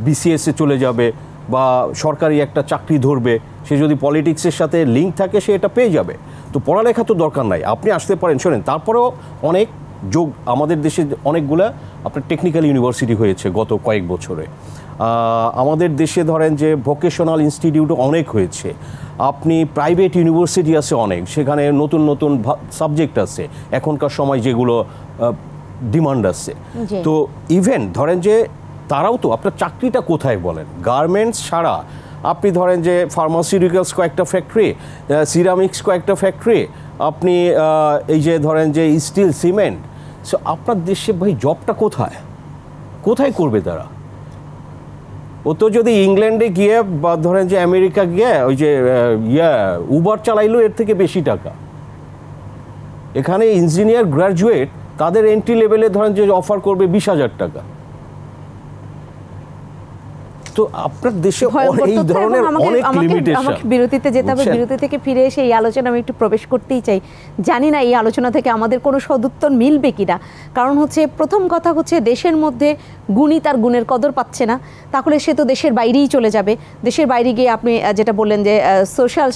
বিসিএসে চলে যাবে বা সরকারি একটা চাকরি ধরবে, সে যদি পলিটিক্সের সাথে লিঙ্ক থাকে সে এটা পেয়ে যাবে। তো পড়ালেখা তো দরকার নাই, আপনি আসতে পারেন। শোনেন, তারপরেও অনেক যোগ আমাদের দেশে অনেকগুলা আপনার টেকনিক্যাল ইউনিভার্সিটি হয়েছে গত কয়েক বছরে। আমাদের দেশে ধরেন যে ভোকেশনাল ইনস্টিটিউটও অনেক হয়েছে, আপনি প্রাইভেট ইউনিভার্সিটি আছে অনেক, সেখানে নতুন নতুন সাবজেক্ট আছে এখনকার সময় যেগুলো ডিমান্ড আছে। তো ইভেন ধরেন যে তারাও তো, আপনার চাকরিটা কোথায় বলেন? গার্মেন্টস ছাড়া আপনি ধরেন যে ফার্মাসিউটিক্যালস কয়েকটা ফ্যাক্টরি, সিরামিক্স কয়েকটা ফ্যাক্টরি, আপনি এই যে ধরেন যে স্টিল, সিমেন্ট, সো আপনার দেশে ভাই জবটা কোথায় কোথায় করবে তারা? ও তো যদি ইংল্যান্ডে গিয়ে বা ধরেন যে আমেরিকা গিয়ে ওই যে উবার চালাইলো এর থেকে বেশি টাকা। এখানে ইঞ্জিনিয়ার গ্র্যাজুয়েট তাদের এন্ট্রি লেভেলে ধরেন যে অফার করবে 20,000 টাকা। তো আপনার দেশে এই ধরনের অনেক লিমিটেশন। আমাকে বিরতিতে যেতে হবে, বিরতি থেকে ফিরে এসে এই আলোচনা আমি একটু প্রবেশ করতেই চাই। জানি না এই আলোচনা থেকে আমাদের কোনো সদুত্তর মিলবে কিনা। কারণ হচ্ছে প্রথম কথা হচ্ছে দেশের মধ্যে গুণী তার গুণের কদর পাচ্ছে না, তাহলে সে তো দেশের বাইরেই চলে যাবে। দেশের বাইরে গিয়ে আপনি যেটা বললেন যে সোশ্যাল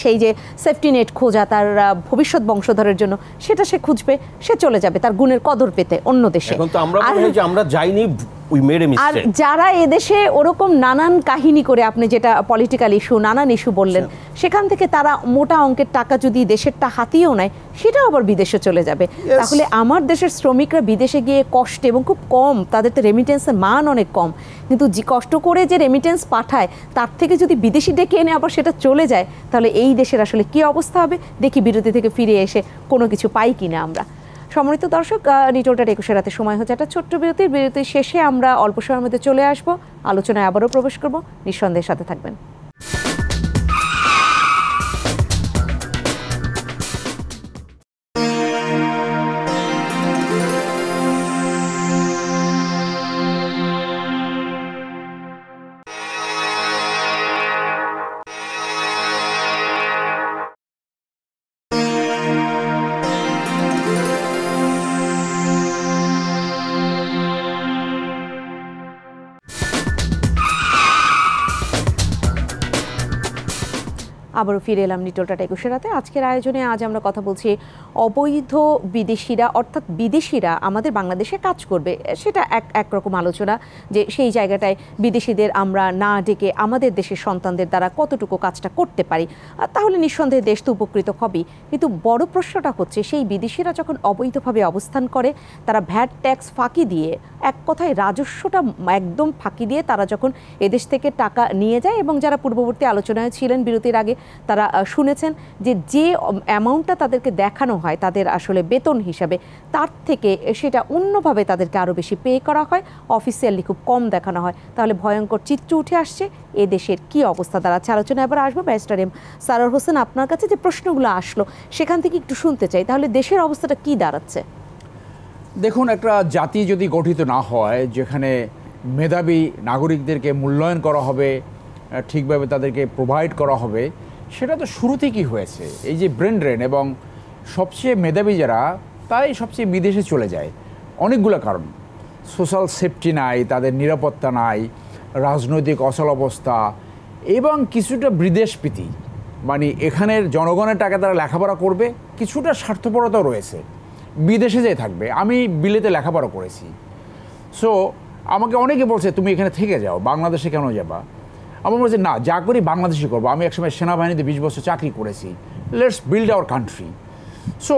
সেই যে সেফটি নেট খোঁজা তার ভবিষ্যৎ বংশধরের জন্য, সেটা সে খুঁজবে, সে চলে যাবে তার গুণের কদর পেতে অন্য দেশে। এখন তো আমরা যাইনি, আর যারা এদেশে ওরকম নানান কাহিনী করে, আপনি যেটা পলিটিক্যাল ইস্যু, নানান ইস্যু বললেন, সেখান থেকে তারা মোটা অঙ্কের টাকা যদি দেশেরটা হাতিয়েও নেয়, সেটাও আবার বিদেশে চলে যাবে। তাহলে আমার দেশের শ্রমিকরা বিদেশে গিয়ে কষ্ট, এবং খুব কম, তাদের তো রেমিটেন্সের মান অনেক কম, কিন্তু যে কষ্ট করে যে রেমিটেন্স পাঠায় তার থেকে যদি বিদেশি ডেকে এনে আবার সেটা চলে যায়, তাহলে এই দেশের আসলে কী অবস্থা হবে? দেখি বিরতি থেকে ফিরে এসে কোনো কিছু পাই কিনা আমরা। সম্মানিত দর্শক, নিটোলটার 21 রাতে সময় হচ্ছে একটা ছোট্ট বিরতির শেষে আমরা অল্প সময়ের মধ্যে চলে আসব, আলোচনায় আবারও প্রবেশ করব। নিঃসন্দেহের সাথে থাকবেন। আবারও ফিরে এলাম নিটোলটা 21 রাতে। আজকের আয়োজনে আজ আমরা কথা বলছি অবৈধ বিদেশিরা, অর্থাৎ বিদেশিরা আমাদের বাংলাদেশে কাজ করবে, সেটা একরকম আলোচনা, যে সেই জায়গাটায় বিদেশিদের আমরা না ডেকে আমাদের দেশের সন্তানদের দ্বারা কতটুকু কাজটা করতে পারি, তাহলে নিঃসন্দেহে দেশ তো উপকৃত হবেই। কিন্তু বড় প্রশ্নটা হচ্ছে, সেই বিদেশিরা যখন অবৈধভাবে অবস্থান করে, তারা ভ্যাট ট্যাক্স ফাঁকি দিয়ে, এক কথায় রাজস্বটা একদম ফাঁকি দিয়ে তারা যখন এদেশ থেকে টাকা নিয়ে যায়, এবং যারা পূর্ববর্তী আলোচনায় ছিলেন বিরতির আগে, তারা শুনেছেন যে অ্যামাউন্টটা তাদেরকে দেখানো হয় তাদের আসলে বেতন হিসাবে, তার থেকে সেটা অন্যভাবে তাদেরকে আরও বেশি পে করা হয়, অফিসিয়ালি খুব কম দেখানো হয়। তাহলে ভয়ঙ্কর চিত্র উঠে আসছে এ দেশের কী অবস্থা দাঁড়াচ্ছে। আলোচনা এবার আসবো ব্যারিস্টার এম সারোয়ার হোসেন, আপনার কাছে যে প্রশ্নগুলো আসলো সেখান থেকে একটু শুনতে চাই, তাহলে দেশের অবস্থাটা কী দাঁড়াচ্ছে? দেখুন, একটা জাতি যদি গঠিত না হয়, যেখানে মেধাবী নাগরিকদেরকে মূল্যায়ন করা হবে, ঠিকভাবে তাদেরকে প্রোভাইড করা হবে, সেটা তো শুরু থেকেই হয়েছে। এই যে ব্রেন ড্রেন, এবং সবচেয়ে মেধাবী যারা তাই সবচেয়ে বিদেশে চলে যায়, অনেকগুলো কারণ। সোশ্যাল সেফটি নাই, তাদের নিরাপত্তা নাই, রাজনৈতিক অচলাবস্থা এবং কিছুটা বিদেশপ্রীতি, মানে এখানের জনগণের টাকা তারা লেখাপড়া করবে, কিছুটা স্বার্থপরতাও রয়েছে, বিদেশে যেয়ে থাকবে। আমি বিলেতে লেখাপড়া করেছি, সো আমাকে অনেকে বলছে তুমি এখানে থেকে যাও, বাংলাদেশে কেন যাবা? আমি বলছি না, যা করি বাংলাদেশে করবো। আমি একসময় সেনাবাহিনীতে 20 বছর চাকরি করেছি, let's build our country. So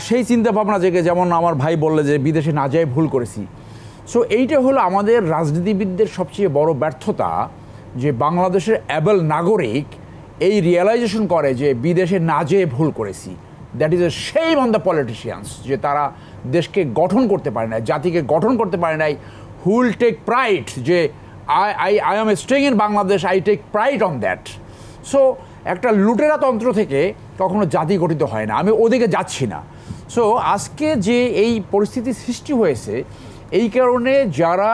সেই চিন্তাভাবনা থেকে, যেমন আমার ভাই বললে যে বিদেশে না যাই ভুল করেছি, সো এইটা হলো আমাদের রাজনীতিবিদদের সবচেয়ে বড় ব্যর্থতা, যে বাংলাদেশের অ্যাবল নাগরিক এই রিয়েলাইজেশন করে যে বিদেশে না যেয়ে ভুল করেছি। That is a shame on the politicians, যে তারা দেশকে গঠন করতে পারে নাই, জাতিকে গঠন করতে পারে নাই। হু উইল টেক প্রাইড যে I am staying in Bangladesh, I take pride on that. So একটা লুটেরা তন্ত্র থেকে কখনো জাতি গঠিত হয় না, আমি ওদিকে যাচ্ছি না। সো আজকে যে এই পরিস্থিতি সৃষ্টি হয়েছে, এই কারণে যারা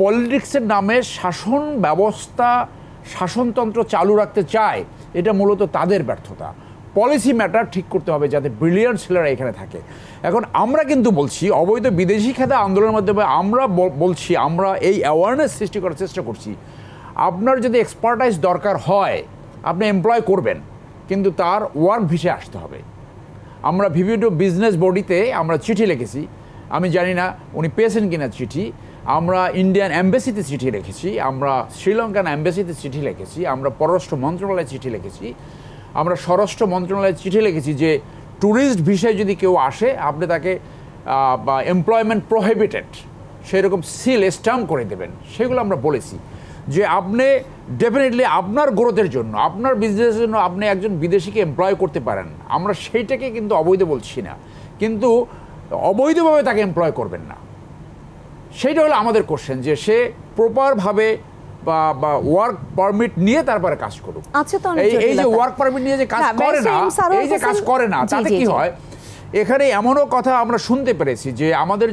পলিটিক্সের নামে শাসন ব্যবস্থা, শাসনতন্ত্র চালু রাখতে চায়, এটা মূলত তাদের ব্যর্থতা। পলিসি ম্যাটার ঠিক করতে হবে যাতে ব্রিলিয়ান্ট ছেলেরা এখানে থাকে। এখন আমরা কিন্তু বলছি অবৈধ বিদেশি খাতে আন্দোলনের মাধ্যমে আমরা বলছি, আমরা এই অ্যাওয়ারনেস সৃষ্টি করার চেষ্টা করছি। আপনার যদি এক্সপার্টাইজ দরকার হয় আপনি এমপ্লয় করবেন, কিন্তু তার ওয়ার্ক ভিসে আসতে হবে। আমরা বিভিন্ন বিজনেস বডিতে আমরা চিঠি লিখেছি, আমি জানি না উনি পেয়েছেন কিনা চিঠি। আমরা ইন্ডিয়ান অ্যাম্বাসিতে চিঠি লিখেছি, আমরা শ্রীলঙ্কান অ্যাম্বাসিতে চিঠি লিখেছি, আমরা পররাষ্ট্র মন্ত্রণালয়ে চিঠি লিখেছি, আমরা স্বরাষ্ট্র মন্ত্রণালয়ে চিঠি লিখেছি যে ট্যুরিস্ট ভিসায় যদি কেউ আসে আপনি তাকে বা এমপ্লয়মেন্ট প্রোহিবিটেড সেরকম সিল স্ট্যাম্প করে দেবেন। সেগুলো আমরা বলেছি যে আপনি ডেফিনেটলি আপনার গ্রোথের জন্য, আপনার বিজনেসের জন্য আপনি একজন বিদেশিকে এমপ্লয় করতে পারেন। আমরা সেইটাকে কিন্তু অবৈধ বলছি না, কিন্তু অবৈধভাবে তাকে এমপ্লয় করবেন না। সেইটা হলো আমাদের কোশ্চেন, যে সে প্রপারভাবে বা ওয়ার্ক পারমিট নিয়ে তারপরে কাজ করুক। এই যে ওয়ার্ক পারমিট নিয়ে যে কাজ করে না, এই যে কাজ করে না, তাতে কি হয়, এখানে এমনও কথা আমরা শুনতে পেরেছি যে আমাদের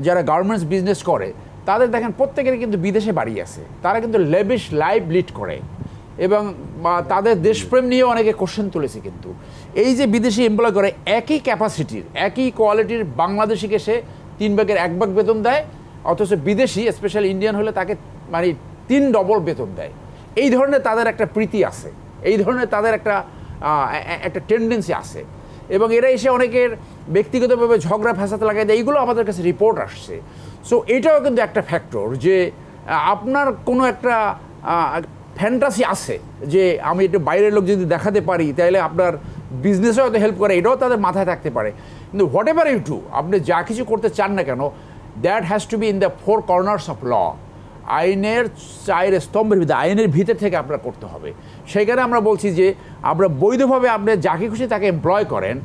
যারা গার্মেন্টস বিজনেস করে তাদের দেখেন প্রত্যেকের কিন্তু বিদেশে বাড়ি আছে, তারা কিন্তু লেভিশ লাইফ লিড করে এবং তাদের দেশপ্রেম নিয়ে অনেকে কোশ্চেন তুলেছে। কিন্তু এই যে বিদেশি এমপ্লয় করে একই ক্যাপাসিটির, একই কোয়ালিটির বাংলাদেশিকে সে 3 ভাগের 1 ভাগ বেতন দেয়, অথচ বিদেশি স্পেশাল ইন্ডিয়ান হলে তাকে মানে 3 ডবল বেতন দেয়। এই ধরনের তাদের একটা প্রীতি আছে, এই ধরনের তাদের একটা টেন্ডেন্সি আছে, এবং এরা এসে অনেকের ব্যক্তিগতভাবে ঝগড়া ফ্যাসাদ লাগাই দেয়। এইগুলো আমাদের কাছে রিপোর্ট আসছে। সো এটাও কিন্তু একটা ফ্যাক্টর, যে আপনার কোনো একটা ফ্যান্টাসি আছে যে আমি একটু বাইরের লোক যদি দেখাতে পারি তাহলে আপনার বিজনেসে হয়তো হেল্প করে, এটাও তাদের মাথায় থাকতে পারে। কিন্তু হোয়াট এভার ইউ ডু, আপনি যা কিছু করতে চান না কেন, that has to be in the 4 corners of law. আইনের 4 স্তম্ভের ভিতরে, আইনের ভিতর থেকে আপনার করতে হবে। সেখানে আমরা বলছি যে আমরা বৈধভাবে আপনি যাকে খুশি তাকে এমপ্লয় করেন।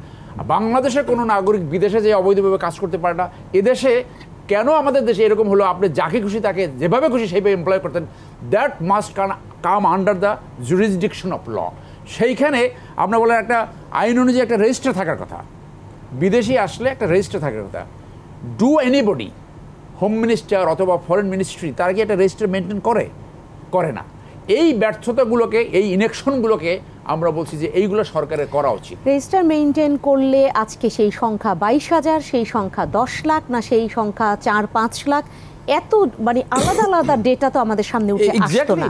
বাংলাদেশের কোনো নাগরিক বিদেশে যে অবৈধভাবে কাজ করতে পারে না। এদেশে কেন আমাদের দেশে এরকম হলো, আপনি যাকে খুশি তাকে যেভাবে খুশি সেইভাবে এমপ্লয় করতেন, that must come under the jurisdiction of law. সেইখানে আপনার বলেন একটা আইন অনুযায়ী একটা রেজিস্টার থাকার কথা, বিদেশি আসলে একটা রেজিস্টার থাকার কথা। ডু এনিবডি, হোম মিনিস্টার অথবা ফরেন মিনিস্ট্রি, তারা কি একটা রেজিস্টার মেনটেন করে না। এই ব্যর্থতাগুলোকে, এই ইনেকশনগুলোকে আমরা বলছি যে এইগুলো সরকারের করা উচিত। রেজিস্টার মেইনটেইন করলে আজকে সেই সংখ্যা 22,000, সেই সংখ্যা 10 লাখ, না সেই সংখ্যা 4-5 লাখ, এত মানে আলাদা আলাদা ডেটা তো আমাদের সামনে উঠে আসতো না।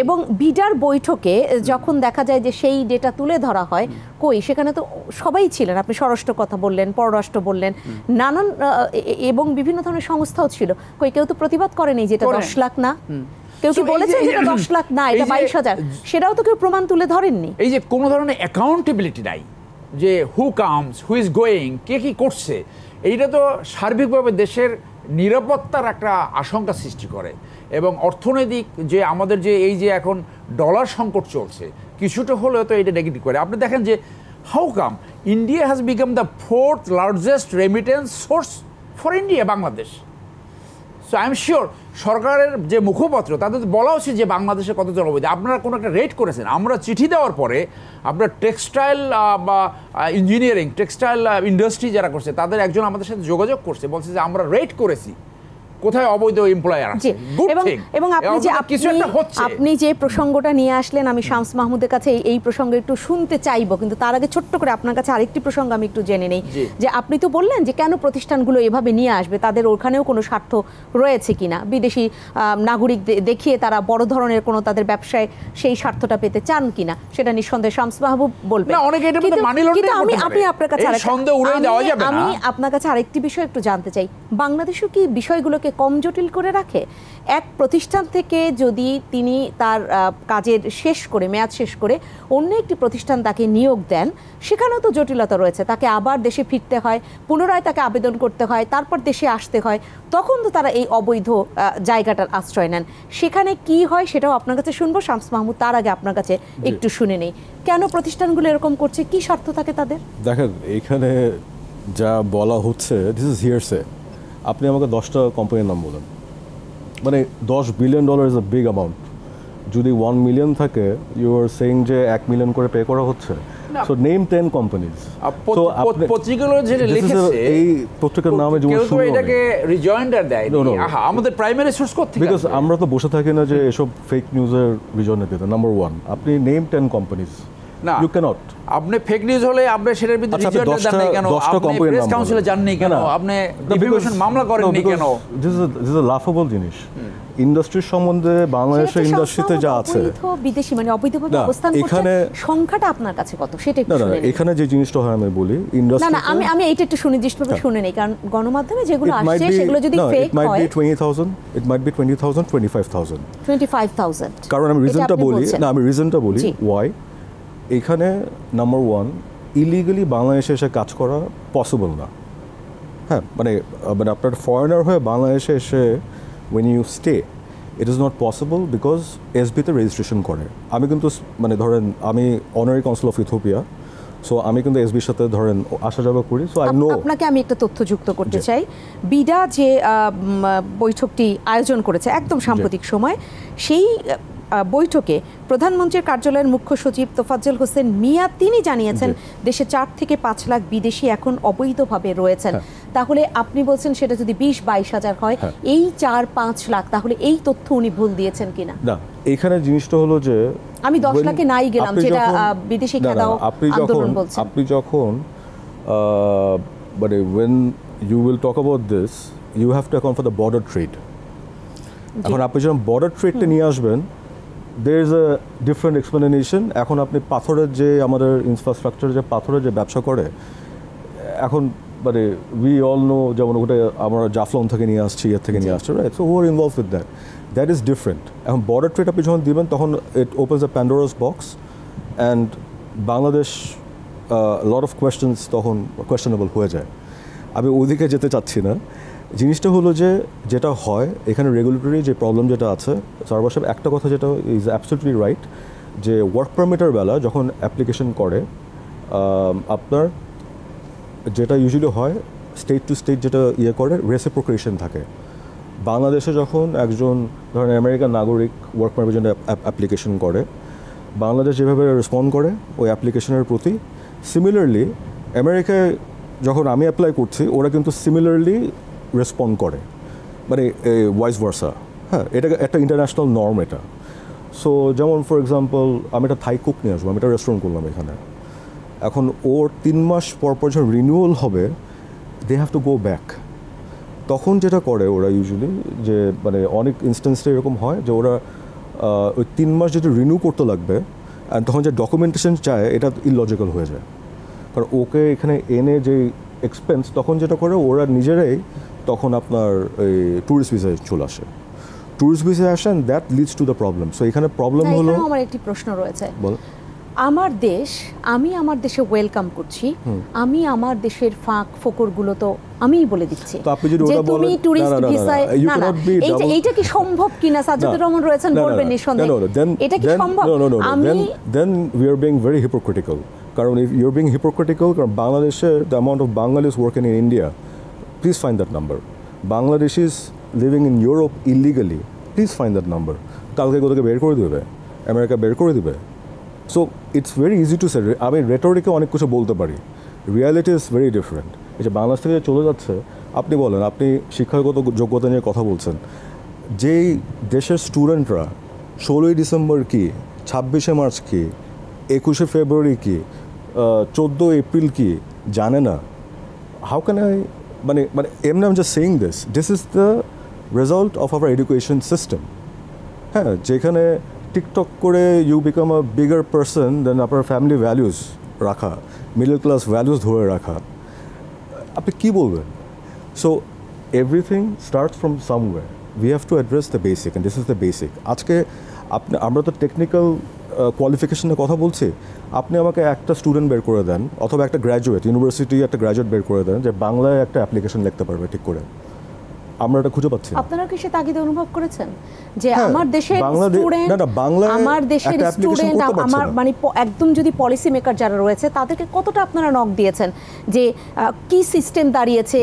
এবং বিডার বৈঠকে যখন দেখা যায় যে সেই ডেটা তুলে ধরা হয়, কই সেখানে তো সবাই ছিলেন, আপনি স্বরাষ্ট্র কথা বললেন, পররাষ্ট্র বললেন, নানান এবং বিভিন্ন ধরনের সংস্থাও ছিল, কই কেউ তো প্রতিবাদ করেনি যেটা 10 লাখ না, কেউ কি বলেছে যেটা 10 লাখ না, এটা 22,000, সেটাও তো কেউ প্রমাণ তুলে ধরেননি। এই যে কোনো ধরনের অ্যাকাউন্টেবিলিটি নাই, যে who comes, who is going, কে কি করছে, এইটা তো সার্বিকভাবে দেশের নিরাপত্তার একটা আশঙ্কা সৃষ্টি করে। এবং অর্থনৈতিক যে আমাদের যে এই যে এখন ডলার সংকট চলছে, কিছুটা হলেও তো এটা নেগেটিভ করে। আপনি দেখেন যে how come India has become the 4th largest remittance source for India, Bangladesh. So I am sure সরকারের যে মুখপাত্র তাদের বলা উচিত যে বাংলাদেশে কতজন অবৈধ। আপনারা কোনো একটা রেট করেছেন, আমরা চিঠি দেওয়ার পরে আপনার টেক্সটাইল বা ইঞ্জিনিয়ারিং টেক্সটাইল ইন্ডাস্ট্রি যারা করছে তাদের একজন আমাদের সাথে যোগাযোগ করছে, বলছে যে আমরা রেট করেছি কোথায় অবৈধ এমপ্লয়ার আছে। এবং আপনি যে প্রসঙ্গটা নিয়ে আসলেন, আমি শামস মাহমুদের কাছে এই প্রসঙ্গে একটু শুনতে চাইবো, কিন্তু তার আগে ছোট্ট করে আপনার কাছে আরেকটি প্রসঙ্গ আমি একটু জেনে নেই। যে আপনি তো বললেন যে কেন প্রতিষ্ঠানগুলো এভাবে নিয়ে আসবে, তাদের ওখানেও কোনো স্বার্থ রয়েছে কিনা, বিদেশি নাগরিক দেখিয়ে তারা বড় ধরনের কোনো তাদের ব্যবসায় সেই স্বার্থটা পেতে চান কিনা, সেটা নিঃসন্দেহে শামস মাহবুব বলবেন। আমি আপনার কাছে আপনার কাছে আরেকটি বিষয় একটু জানতে চাই, বাংলাদেশও কি বিষয়গুলোকে কম জটিল করে রাখে? এক প্রতিষ্ঠান থেকে যদি তিনি তার কাজের শেষ করে মেয়াদ শেষ করে অন্য একটি প্রতিষ্ঠান তাকে নিয়োগ দেন, সেখানেও তো জটিলতা রয়েছে, তাকে আবার দেশে ফিরতে হয়, পুনরায় তাকে আবেদন করতে হয়, তারপর দেশে আসতে হয়, তখন তো তারা এই অবৈধ জায়গাটার আশ্রয় নেন। সেখানে কি হয় সেটাও আপনার কাছে শুনবো শামস মাহমুদ। তার আগে আপনার কাছে একটু শুনে নেই কেন প্রতিষ্ঠানগুলো এরকম করছে, কি স্বার্থ থাকে তাদের? দেখেন এখানে যা বলা হচ্ছে দিস ইজ হিয়ারসে। আপনি আমাকে 10টা কোম্পানির নাম বলেন, মানে $10 billion is a big amount. যদি 1 মিলিয়ন থাকে, ইউ আর সেইং যে 1 মিলিয়ন করে পে করা হচ্ছে। So name 10 companies. তো পত্রিকাগুলো যেটা লিখেছে এই পত্রিকার নামে যেমন কেউ এটাকে রিজয়েন্ডার দেয়, আমাদের প্রাইমারি সোর্স করতে, বিকজ আমরা তো বসে থাকি না যে এসব ফেক নিউজের রিজয়েন্ডার দিতে। নাম্বার 1, আপনি নেম 10 কোম্পানিজ। না, ইউ ক্যানট। আপনি ফেক নিউজ হলে আপনি সেটার বিরুদ্ধে রিজয়েন্ডার দেন না কেন? আপনি প্রেস কাউন্সিলে যান না কেন? আপনি ডিফেমেশন মামলা করেন না কেন? দিস ইজ আ লাফেবল জিনিস। ইন্ডাস্ট্রির সম্বন্ধে বাংলাদেশের ইন্ডাস্ট্রিতে যা আছে, বিদেশি মানে অবৈধভাবে অবস্থান করছে, সংখ্যাটা আপনার কাছে কত সেটা একটু শুনে নিন। এখানে যে জিনিসটা হয় আমি বলি ইন্ডাস্ট্রি, না আমি এইটা একটু সুনির্দিষ্টভাবে শুনে নেই, কারণ গণমাধ্যমে যেগুলো আসছে সেগুলো যদি ফেক হয়, it might be 20,000 25,000। কারণ আমি রিজনটা বলি why এখানে নাম্বার 1, ইলিগালি বাংলাদেশে এসে কাজ করা পসিবল না। হ্যাঁ, মানে আপনার ফরেনার হয়ে বাংলাদেশে এসে when you stay it is not possible because এসবিতে রেজিস্ট্রেশন করে। আমি কিন্তু মানে ধরেন আমি honorary council of Ethiopia, so আমি কিন্তু এসবির সাথে ধরেন আসা যাওয়া করি। So I know. আপনাকে আমি একটা তথ্য যুক্ত করতে চাই। বিডা যে বৈঠকটি আয়োজন করেছে একদম সাম্প্রতিক সময়, সেই বৈঠকে প্রধানমন্ত্রীর কার্যালয়ের মুখ্য সচিব তোফাজ্জল হোসেন মিয়া তিনি জানিয়েছেন দেশে 4 থেকে 5 লাখ বিদেশি এখন অবৈধভাবে রয়েছেন। তাহলে আপনি বলছেন সেটা যদি 20-22 হাজার হয়, এই 4-5 লাখ, তাহলে এই তথ্য উনি ভুল দিয়েছেন কিনা? না, এখানে জিনিসটা হলো যে আমি 10 লাখে নাই গেলাম, যেটা বিদেশি খেদাও আন্দোলন বলছেন। আপনি যখন মানে when you will talk about this you have to account for the border trade। এখন আপনি যখন বর্ডার ট্রেডটা নিয়ে আসবেন, there is a different explanation। এখন আপনি পাথরের যে আমাদের ইনফ্রাস্ট্রাকচার যে পাথরের যে ব্যবসা করে, এখন মানে উই অল নো, যেমন ওটা আমরা জাফলং থেকে নিয়ে আসছি, এর থেকে নিয়ে আসছি, right? So war involve with that is different. এখন বর্ডার ট্রেড আপনি যখন দিবেন তখন it opens a Pandora's box and Bangladesh lot of questions তখন কোয়েশ্চেনেবল হয়ে যায়। আমি ওদিকে যেতে চাচ্ছি না। জিনিসটা হলো যে যেটা হয় এখানে রেগুলেটরি যে প্রবলেম যেটা আছে, সরবার সাহেব একটা কথা যেটা ইজ অ্যাবসলিউটলি রাইট, যে ওয়ার্ক পারমিটের বেলা যখন অ্যাপ্লিকেশন করে আপনার যেটা ইউজুয়ালি হয় স্টেট টু স্টেট যেটা করে রেসিপ্রোকেশন থাকে। বাংলাদেশে যখন একজন ধরেন আমেরিকান নাগরিক ওয়ার্ক পারমিটের জন্য অ্যাপ্লিকেশন করে, বাংলাদেশ যেভাবে রেসপন্ড করে ওই অ্যাপ্লিকেশনের প্রতি, সিমিলারলি আমেরিকায় যখন আমি অ্যাপ্লাই করছি ওরা কিন্তু সিমিলারলি রেসপন্ড করে, মানে ওয়াইস ভার্সা। হ্যাঁ, এটা একটা ইন্টারন্যাশনাল নর্ম এটা। সো যেমন ফর এক্সাম্পল আমি একটা থাই কুক নিয়ে আসবো, আমি একটা রেস্টুরেন্ট করলাম এখানে, এখন ওর 3 মাস পর পর যখন রিনিউয়াল হবে they have to go back. তখন যেটা করে ওরা ইউজুয়ালি, যে মানে অনেক ইনস্ট্যান্সে এরকম হয় যে ওরা ওই 3 মাস যদি রিনিউ করতে লাগবে, অ্যান্ড তখন যে ডকুমেন্টেশন চায় এটা ইললজিক্যাল হয়ে যায়। কারণ ওকে এখানে এনে যে এক্সপেন্স, তখন যেটা করে ওরা নিজেরাই তখন আপনার এই ট্যুরিস্ট ভিসায় চলে আসে। ট্যুরিস্ট ভিসায় আসেন, that leads to the problem. So এখানে প্রবলেম হলো, আমার একটি প্রশ্ন রয়েছে। আমার দেশ, আমি আমার দেশে ওয়েলকাম করছি, আমি আমার দেশের ফাঁক ফোকরগুলো তো আমিই বলে দিচ্ছি যে তুমি টুরিস্ট ভিসায় না না এইটা কি সম্ভব কিনা সাজ্জাদুর রহমান রয়েছেন বলবেন নিঃসন্দেহে এটা কি সম্ভব আমি then we are being very hypocritical কারণ if you're being hypocritical কারণ বাংলাদেশে the amount of Bangladeshis working in India please find that number Bangladeshis living in Europe illegally please find that number কালকে কোথাকে বের করে দিবে আমেরিকা বের করে দিবে So it's very easy to say আমি রেটরিকে অনেক কিছু বলতে পারি রিয়ালিটি ইজ ভেরি ডিফারেন্ট এই যে বাংলাদেশ থেকে চলে যাচ্ছে আপনি বলেন আপনি শিক্ষাগত যোগ্যতা নিয়ে কথা বলছেন যেই দেশের স্টুডেন্টরা 16ই ডিসেম্বর কি 26শে মার্চ কি 21শে ফেব্রুয়ারি কি 14 এপ্রিল কি জানে না হাউ ক্যান আই মানে এমনি I am just saying this is the result of our education system হ্যাঁ যেখানে টিকটক করে you become a bigger person then আপনার ফ্যামিলি ভ্যালুস রাখা মিডল ক্লাস ভ্যালুস ধরে রাখা আপনি কী বলবেন so everything starts from somewhere we have to address the basic and this is the basic আজকে আমরা তো টেকনিক্যাল কোয়ালিফিকেশনের কথা বলছি আপনি আমাকে একটা স্টুডেন্ট বের করে দেন অথবা একটা গ্র্যাজুয়েট ইউনিভার্সিটি একটা গ্র্যাজুয়েট বের করে দেন যে বাংলায় একটা অ্যাপ্লিকেশন লিখতে পারবে ঠিক করে আমরা এটা খুঁজে পাচ্ছি আপনারা কি সে তাগিদ অনুভব করেছেন যে আমার দেশের স্টুডেন্ট আমার দেশের স্টুডেন্ট আমার মানে একদম যদি পলিসি মেকার যারা রয়েছে তাদেরকে কতটা আপনারা নক দিয়েছেন যে কি সিস্টেম দাঁড়িয়েছে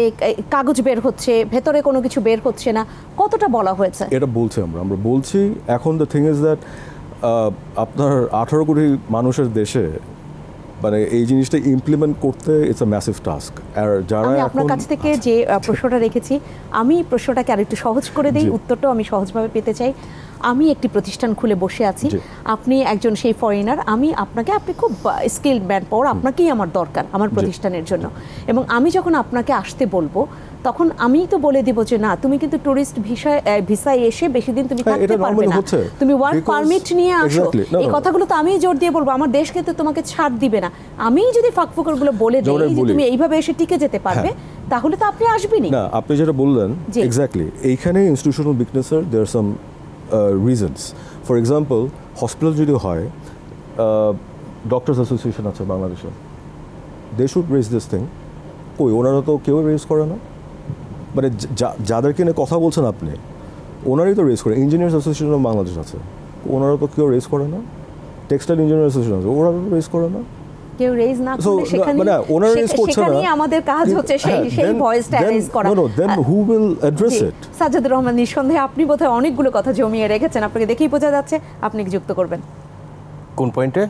কাগজ বের হচ্ছে ভেতরে কোনো কিছু বের হচ্ছে না কতটা বলা হয়েছে এটা বলছি আমরা বলছি এখন দ্য থিং ইজ দ্যাট আপনার 18 কোটি মানুষের দেশে মানে এই জিনিসটা ইমপ্লিমেন্ট করতে ইটস আ ম্যাসিভ টাস্ক আর যারা আমি আপনার কাছ থেকে যে প্রশ্নটা রেখেছি আমি প্রশ্নটাকে আরেকটু সহজ করে দিই উত্তরটাও আমি সহজভাবে পেতে চাই আমি একটি প্রতিষ্ঠান খুলে বসে আছি আপনি একজন সেই ফরেনার আমি আপনি খুব স্কিলড ম্যান পাওয়ার আপনাকেই আমার দরকার আমার প্রতিষ্ঠানের জন্য এবং আমি যখন আপনাকে আসতে বলবো তখন আমি তো বলে দিব যে না তুমি কিন্তু টুরিস্ট ভিসায় এসে বেশি দিন তুমি থাকতে পারবে না তুমি ওয়ার্ক পারমিট নিয়ে আসো এই কথাগুলো তো আমি জোর দিয়ে বলবো আমার দেশ কিন্তু তোমাকে ছাড় দিবে না আমি যদি ফাঁকফোকরগুলো বলে দিই যে তুমি এইভাবে এসে টিকে যেতে পারবে তাহলে তো আপনি আসবেনই না আপনি যেটা বললেন এক্স্যাক্টলি এইখানে ইনস্টিটিউশনাল উইকনেসের there are some reasons for example hospital যদি হয় ডক্টরস অ্যাসোসিয়েশন আছে বাংলাদেশে they should raise this thing কই ওনারা তো কেউ রেজ করে না মানে যাদেরকে নিয়ে কথা বলছেন আপনি ওনারাই তো রেজ করে ইঞ্জিনিয়ার্স অ্যাসোসিয়েশন অফ বাংলাদেশ আছে ওনারা তো কেউ রেজ করে না টেক্সটাইল ইঞ্জিনিয়ার অ্যাসোসিয়েশন আছে ওরা তো রেজ করে না কেউ রেজ না করলে সেখানে আমাদের কাজ হচ্ছে সেই ভয়েসটা রেজ করা then who will address it Sajjadur Rahman নিঃসন্দেহে আপনি বোধহয় অনেকগুলো কথা জমিয়ে রেখেছেন আপনাকে দেখেই বোঝা যাচ্ছে আপনি কি যুক্ত করবেন কোন পয়েন্টে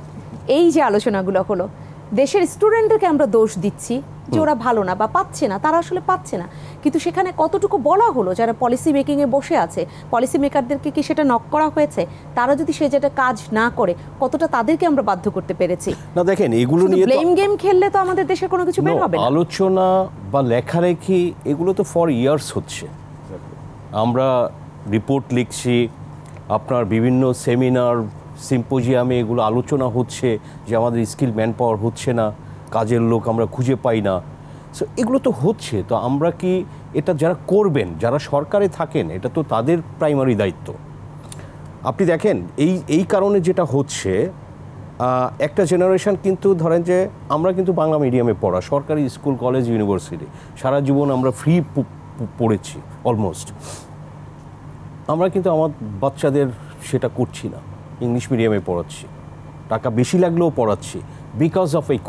এই যে আলোচনাগুলো হলো দেশের স্টুডেন্টদেরকে আমরা দোষ দিচ্ছি যে ওরা ভালো না বা পাচ্ছে না তারা আসলে পাচ্ছে না কিন্তু সেখানে কতটুকু বলা হলো যারা পলিসি মেকিংয়ে বসে আছে পলিসি মেকারদেরকে কি সেটা নক করা হয়েছে তারা যদি সে যেটা কাজ না করে কতটা তাদেরকে আমরা বাধ্য করতে পেরেছি না দেখেন এগুলো নিয়ে ব্লেম গেম খেললে তো আমাদের দেশের কোনো কিছু বের হবে না আলোচনা বা লেখালেখি এগুলো তো ফর ইয়ার্স হচ্ছে আমরা রিপোর্ট লিখছি আপনার বিভিন্ন সেমিনার সিম্পোজিয়ামে এগুলো আলোচনা হচ্ছে যে আমাদের স্কিল ম্যান পাওয়ার হচ্ছে না কাজের লোক আমরা খুঁজে পাই না সো এগুলো তো হচ্ছে তো আমরা কি এটা যারা করবেন যারা সরকারে থাকেন এটা তো তাদের প্রাইমারি দায়িত্ব আপনি দেখেন এই কারণে যেটা হচ্ছে একটা জেনারেশন কিন্তু ধরেন যে আমরা কিন্তু বাংলা মিডিয়ামে পড়া সরকারি স্কুল কলেজ ইউনিভার্সিটি সারা জীবন আমরা ফ্রি পড়েছি অলমোস্ট আমরা কিন্তু আমার বাচ্চাদের সেটা করছি না ইংলিশ মিডিয়ামে পড়াচ্ছি টাকা বেশি লাগলেও পড়াচ্ছি বিকজ অফ এই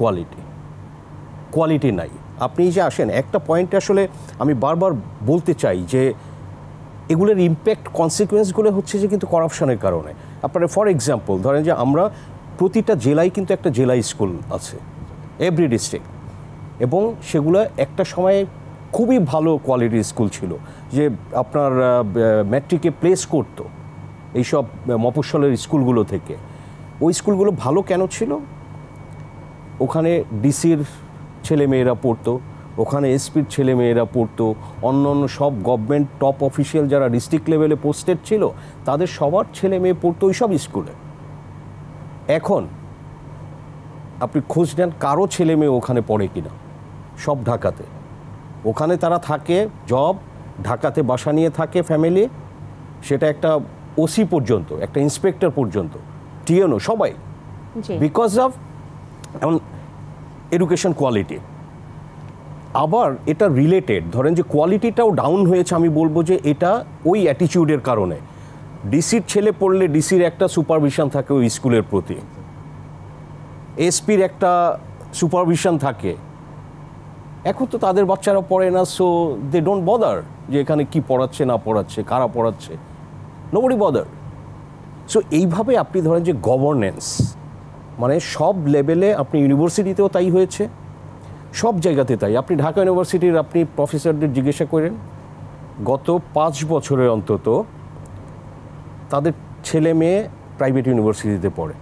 কোয়ালিটি নাই আপনি যে আসেন একটা পয়েন্টে আসলে আমি বারবার বলতে চাই যে এগুলোর ইম্প্যাক্ট কনসিকুয়েন্সগুলো হচ্ছে যে কিন্তু করাপশনের কারণে আপনারা ফর এক্সাম্পল ধরেন যে আমরা প্রতিটা জেলায় কিন্তু একটা জেলা স্কুল আছে এভরি ডিস্ট্রিক্ট এবং সেগুলো একটা সময়ে খুবই ভালো কোয়ালিটির স্কুল ছিল যে আপনার ম্যাট্রিকে প্লেস করতো এইসব মফস্বলের স্কুলগুলো থেকে ওই স্কুলগুলো ভালো কেন ছিল ওখানে ডিসির ছেলেমেয়েরা পড়তো ওখানে এসপির ছেলেমেয়েরা পড়তো অন্য সব গভর্নমেন্ট টপ অফিসিয়াল যারা ডিস্ট্রিক্ট লেভেলে পোস্টেড ছিল তাদের সবার ছেলে মেয়ে পড়তো ওই সব স্কুলে এখন আপনি খোঁজ নেন কারো ছেলে মেয়ে ওখানে পড়ে কিনা সব ঢাকাতে ওখানে তারা থাকে জব ঢাকাতে বাসা নিয়ে থাকে ফ্যামিলি সেটা একটা ওসি পর্যন্ত একটা ইন্সপেক্টর পর্যন্ত টিএনও সবাই বিকজ অফ এমন এডুকেশন কোয়ালিটি। আবার এটা রিলেটেড, ধরেন যে কোয়ালিটিটাও ডাউন হয়েছে, আমি বলবো যে এটা ওই অ্যাটিটিউডের কারণে। ডিসির ছেলে পড়লে ডিসির একটা সুপারভিশন থাকে ওই স্কুলের প্রতি, এসপির একটা সুপারভিশন থাকে। এখন তো তাদের বাচ্চারা পড়ে না, সো দে ডোন্ট বদার যে এখানে কি পড়াচ্ছে না পড়াচ্ছে, কারা পড়াচ্ছে, নোবডি বদার। সো এইভাবে আপনি ধরেন যে গভর্নেন্স মানে সব লেভেলে, আপনি ইউনিভার্সিটিতেও তাই হয়েছে, সব জায়গাতে তাই। আপনি ঢাকা ইউনিভার্সিটির আপনি প্রফেসরদের জিজ্ঞাসা করেন, গত 5 বছরে অন্তত তাদের ছেলে মেয়ে প্রাইভেট ইউনিভার্সিটিতে পড়ে,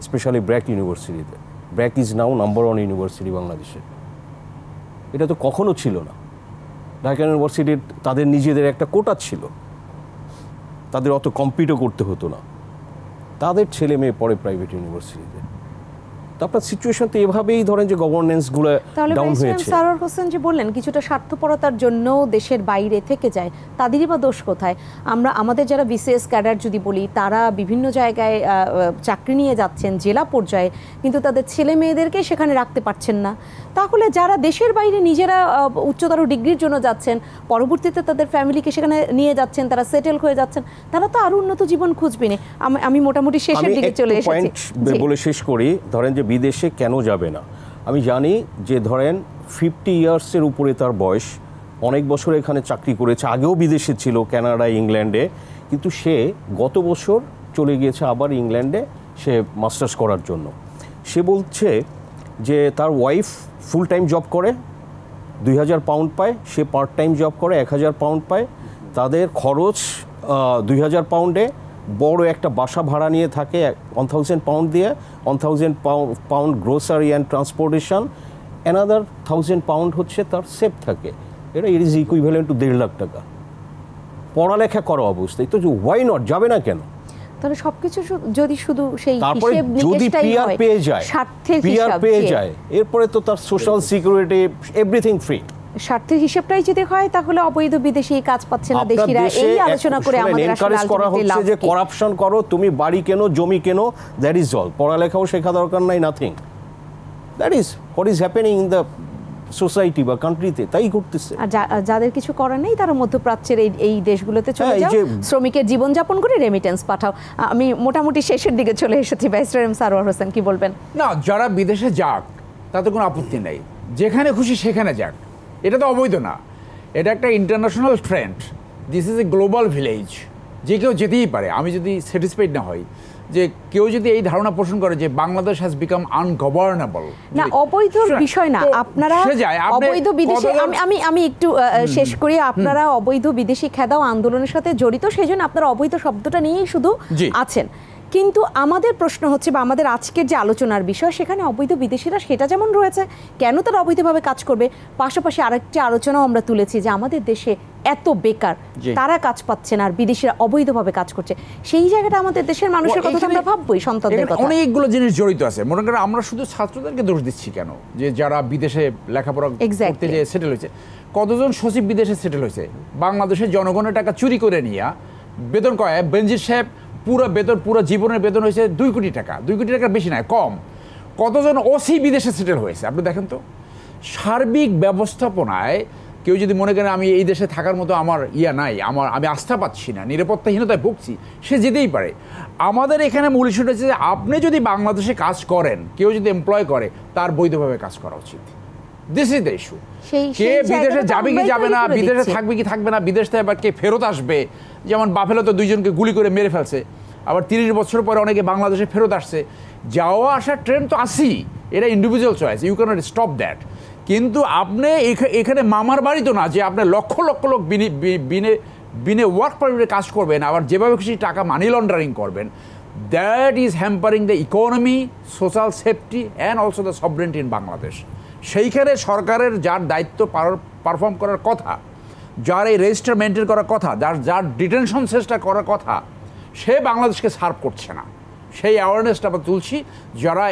স্পেশালি ব্র্যাক ইউনিভার্সিটিতে। BRAC is now number 1 university বাংলাদেশে। এটা তো কখনো ছিল না। ঢাকা ইউনিভার্সিটির তাদের নিজেদের একটা কোটা ছিল, তাদের অত কম্পিটও করতে হতো না, তাদের ছেলে মেয়ে পড়ে প্রাইভেট ইউনিভার্সিটিতে। তো আপনার সিচুয়েশন তো এভাবেই ধরেন যে গভর্নেন্সগুলো ডাউন হয়েছে। সারোয়ার হোসেন যে বললেন কিছুটা স্বার্থপরতার জন্য দেশের বাইরে থেকে যায়, তাদেরই বা দোষ কোথায়? আমাদের যারা বিসিএস ক্যাডার যদি বলি, তারা বিভিন্ন জায়গায় চাকরি নিয়ে যাচ্ছেন জেলা পর্যায়ে, কিন্তু তাদের ছেলে মেয়েদেরকে সেখানে রাখতে পারছেন না। তাহলে যারা দেশের বাইরে নিজেরা উচ্চতর ডিগ্রির জন্য যাচ্ছেন, পরবর্তীতে তাদের ফ্যামিলিকে সেখানে নিয়ে যাচ্ছেন, তারা সেটেল হয়ে যাচ্ছেন, তারা তো আরো উন্নত জীবন খুঁজবেন। আমি মোটামুটি শেষের দিকে চলে এসেছি, বলে শেষ করি। ধরেন যে বিদেশে কেন যাবে না, আমি জানি যে ধরেন 50 ইয়ার্সের উপরে তার বয়স, অনেক বছর এখানে চাকরি করেছে, আগেও বিদেশে ছিল কানাডা, ইংল্যান্ডে, কিন্তু সে গত বছর চলে গিয়েছে আবার ইংল্যান্ডে সে মাস্টার্স করার জন্য। সে বলছে যে তার ওয়াইফ ফুল টাইম জব করে, 2000 পাউন্ড পায়, সে পার্ট টাইম জব করে 1000 পাউন্ড পায়, তাদের খরচ 2000 পাউন্ডে, বড় একটা বাসা ভাড়া নিয়ে থাকে 1000 পাউন্ড দিয়ে, 1000 pound grocery and transportation, another 1000 pound হচ্ছে তার সেভ থাকে। এটা it is equivalent to 1.5 lakh টাকা পড়ালেখা করা অবস্থায়। তো ওয়াই নট, যাবে না কেন? তাহলে সবকিছু যদি শুধু সেই তারপরে হিসেব যদি নিকেশটাই পিআর হয়, পেয়ে যায়, স্বার্থের পিআর হিসাব, পেয়ে যায়, এরপরে তো তার সোশ্যাল সিকিউরিটি এভরিথিং ফ্রি। স্বার্থের হিসাবটাই যদি হয়, তাহলে অবৈধ বিদেশি কাজ পাচ্ছে না দেশিরা, এই আলোচনা করে আমাদের আসলে এনকারেজ করা হচ্ছে যে করাপশন করো, তুমি বাড়ি কেনো, জমি কেনো, দ্যাট ইজ অল। পড়ালেখাও শেখা দরকার নাই, nothing. That is what is happening in the society বা কান্ট্রিতে, তাই ঘটতেছে। আর যাদের কিছু করার নেই তারা মধ্যপ্রাচ্যের এই দেশগুলোতে চলে যাও, শ্রমিকের জীবনযাপন করে রেমিটেন্স পাঠাও। আমি মোটামুটি শেষের দিকে চলে এসেছি। ব্যারিস্টার এম সারোয়ার হোসেন, কি বলবেন? না, যারা বিদেশে যাক তাতে কোনো আপত্তি নেই, যেখানে খুশি সেখানে যাক, এটা তো অবৈধ না। এটা একটা international trend, this is a global village, যে কেউ যেতেই পারে। আমি যদি স্যাটিসফাইড না হই, যে কেউ যদি এই ধারণা পোষণ করে যে বাংলাদেশ হ্যাজ বিকাম আনগভর্নেবল, না অবৈধ বিষয় না, আপনারা অবৈধ বিদেশি, আমি একটু শেষ করি, আপনারা অবৈধ বিদেশি খেদাও আন্দোলনের সাথে জড়িত, সেই জন্য আপনারা অবৈধ শব্দটা নিয়েই শুধু আছেন। কিন্তু আমাদের প্রশ্ন হচ্ছে, বা আমাদের আজকের যে আলোচনার বিষয়, সেখানে অবৈধ বিদেশিরা সেটা যেমন রয়েছে, কেন তারা অবৈধভাবে কাজ করবে? পাশাপাশি আরেকটি আলোচনাও আমরা তুলেছি যে আমাদের দেশে এত বেকার, তারা কাজ পাচ্ছে না, আর বিদেশিরা অবৈধভাবে কাজ করছে। সেই জায়গাটা আমাদের দেশের মানুষের কথা আমরা ভাববই, সন্তানদের কথা। অনেকগুলো জিনিস জড়িত আছে। মনে করেন আমরা শুধু ছাত্রদেরকে দোষ দিচ্ছি কেন, যে যারা বিদেশে লেখাপড়া করতে যেয়ে সেটেল হয়েছে। কতজন সচিব বিদেশে সেটেল হয়েছে, বাংলাদেশের জনগণের টাকা চুরি করে নিয়ে বেতন কয়। বেনজির সাহেব পুরো জীবনের বেতন হয়েছে 2 কোটি টাকা, 2 কোটি টাকার বেশি নয়, কম। কতজন ওসি বিদেশে সেটেল হয়েছে আপনি দেখেন তো। সার্বিক ব্যবস্থাপনায় কেউ যদি মনে করেন আমি এই দেশে থাকার মতো আমার নাই, আমি আস্থা পাচ্ছি না, নিরাপত্তাহীনতায় ভুগছি, সে যেতেই পারে। আমাদের এখানে মূল ইস্যুটা হচ্ছে যে আপনি যদি বাংলাদেশে কাজ করেন, কেউ যদি এমপ্লয় করে, তার বৈধভাবে কাজ করা উচিত। This is the issue. কে বিদেশে যাবে কি যাবে না, বিদেশে থাকবে কি থাকবে না, বিদেশ থেকে আবার কে ফেরত আসবে। যেমন বাফেলো তো 2 জনকে গুলি করে মেরে ফেলছে, আবার 30 বছর পরে অনেকে বাংলাদেশে ফেরত আসছে। যাওয়া আসার ট্রেন্ড তো আসি, এটা individual choice, you cannot stop that. কিন্তু আপনি এখানে মামার বাড়ি তো না যে আপনার লক্ষ লক্ষ লোক বিনে ওয়ার্ক পারমিটে কাজ করবেন, আবার যেভাবে খুশি টাকা মানি লন্ডারিং করবেন। That is hampering the economy, social safety and also the সভরেনিটি in Bangladesh. সেইখানে সরকারের যার দায়িত্ব পারফর্ম করার কথা, যার এই রেজিস্টার মেনটেন করার কথা, যার ডিটেনশন চেষ্টা করার কথা, সে বাংলাদেশকে সার্ভ করছে না। সেই অ্যাওয়ারনেসটা আমরা তুলছি। যারা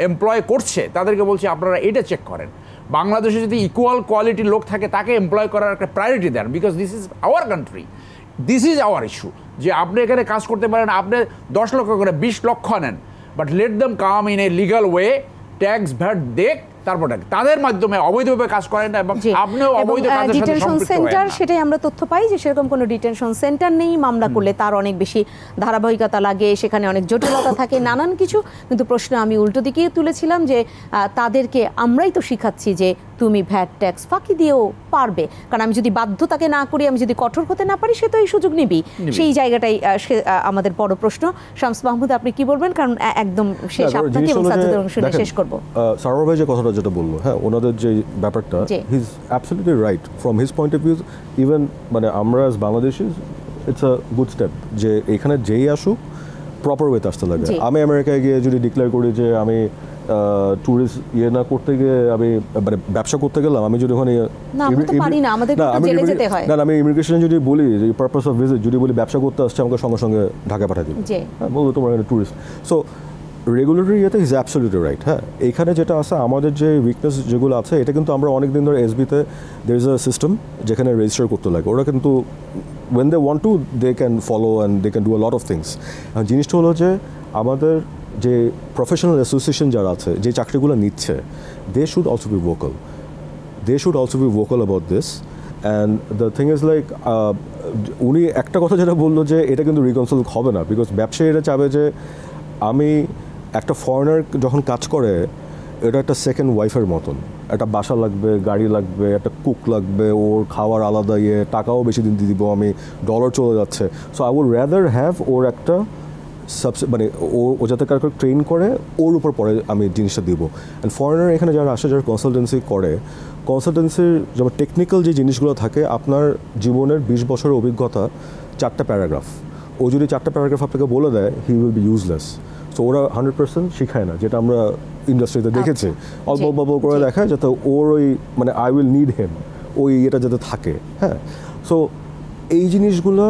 এমপ্লয় করছে তাদেরকে বলছি আপনারা এটা চেক করেন। বাংলাদেশে যদি ইকুয়াল কোয়ালিটির লোক থাকে, তাকে এমপ্লয় করার একটা প্রায়োরিটি দেন, because this is our country, this is our issue. যে আপনি এখানে কাজ করতে পারেন, আপনি 10 লক্ষ করে 20 লক্ষ আনেন, but let them come in a legal way, tax VAT দেখ, তারপর তাদের মাধ্যমে অবৈধভাবে কাজ করেন না এবং আপনিও অবৈধ কাজের সাথে ডিটেনশন সম্পৃক্ত সেন্টার, হন না। সেটাই আমরা তথ্য পাই যে সেরকম কোনো ডিটেনশন সেন্টার নেই। মামলা করলে তার অনেক বেশি ধারাবাহিকতা লাগে, সেখানে অনেক জটিলতা থাকে, নানান কিছু। কিন্তু প্রশ্ন আমি উল্টো দিকে তুলেছিলাম যে তাদেরকে আমরাই তো শিখাচ্ছি যে তুমি ভ্যাট ট্যাক্স ফাঁকি দিয়েও পারবে, কারণ আমি যদি বাধ্যতাকে না করি, আমি যদি কঠোর হতে না পারি, সে তো এই সুযোগ নিবি। সেই জায়গাটাই আমাদের বড় প্রশ্ন। শামস মাহমুদ, আপনি কি বলবেন? কারণ একদম শেষ আপনাকে এবং সাজ্জাদের অংশ নিয়ে শেষ করবো। সারোয়ার ভাই যে কথাটা যেটা বললো, হ্যাঁ, ওনাদের যে ব্যাপারটা, he is absolutely right from his point of view. Even মানে আমরা as Bangladeshi, it's a good step যে এখানে যেই আসুক প্রপার ওয়েতে আসতে লাগে। আমি আমেরিকায় গিয়ে যদি ডিক্লেয়ার করি যে আমি ট্যুরিস্ট না করতে গিয়ে আমি মানে ব্যবসা করতে গেলাম, আমি যদি ওখানে আমি ইমিগ্রেশনে যদি বলি যে পারপাস অফ ভিজিট, যদি বলি ব্যবসা করতে আসছে, আমাকে সঙ্গে সঙ্গে ঢাকা পাঠিয়ে দিই, বলবো তোমার এখানে ট্যুরিস্ট। সো রেগুলেটরি ইয়েতে ইজ অ্যাবসলিউটলি রাইট। হ্যাঁ, এইখানে যেটা আছে, আমাদের যে উইকনেস যেগুলো আছে, এটা কিন্তু আমরা অনেক দিন ধরে এসবিতে দের ইজ আ সিস্টেম যেখানে রেজিস্টার করতে লাগে। ওরা কিন্তু when they want to they can follow and they can do a lot of things. আর জিনিসটা হলো যে আমাদের যে প্রফেশনাল অ্যাসোসিয়েশন যারা আছে, যে চাকরিগুলো নিচ্ছে, they should also be vocal. They should also be vocal about this. And the thing is like উনি একটা কথা যেটা বললো যে এটা কিন্তু রিকনসিল হবে না, বিকজ ব্যবসায়ীরা চাবে যে আমি একটা ফরেনার যখন কাজ করে, এটা একটা সেকেন্ড ওয়াইফের মতন, একটা বাসা লাগবে, গাড়ি লাগবে, একটা কুক লাগবে, ওর খাওয়ার আলাদা ইয়ে, টাকাও বেশি দিন দিয়ে দিব আমি, ডলার চলে যাচ্ছে। So I would rather have ওর একটা মানে ও যাতে কারো ট্রেন করে, ওর উপর পরে আমি জিনিসটা দিব। অ্যান্ড ফরেনার এখানে যারা আসে, যারা কনসালটেন্সি করে, কনসালটেন্সির যেমন টেকনিক্যাল যে জিনিসগুলো থাকে, আপনার জীবনের 20 বছরের অভিজ্ঞতা 4টা প্যারাগ্রাফ, ও যদি 4টা প্যারাগ্রাফ আপনাকে বলে দেয়, he will be useless. So ওরা 100% শিখায় না, যেটা আমরা ইন্ডাস্ট্রিতে দেখেছি, অল্প অল্প করে দেখায় যাতে ওর ওই মানে আই উইল নিড হেম, ওই এটা যাতে থাকে। হ্যাঁ, সো এই জিনিসগুলো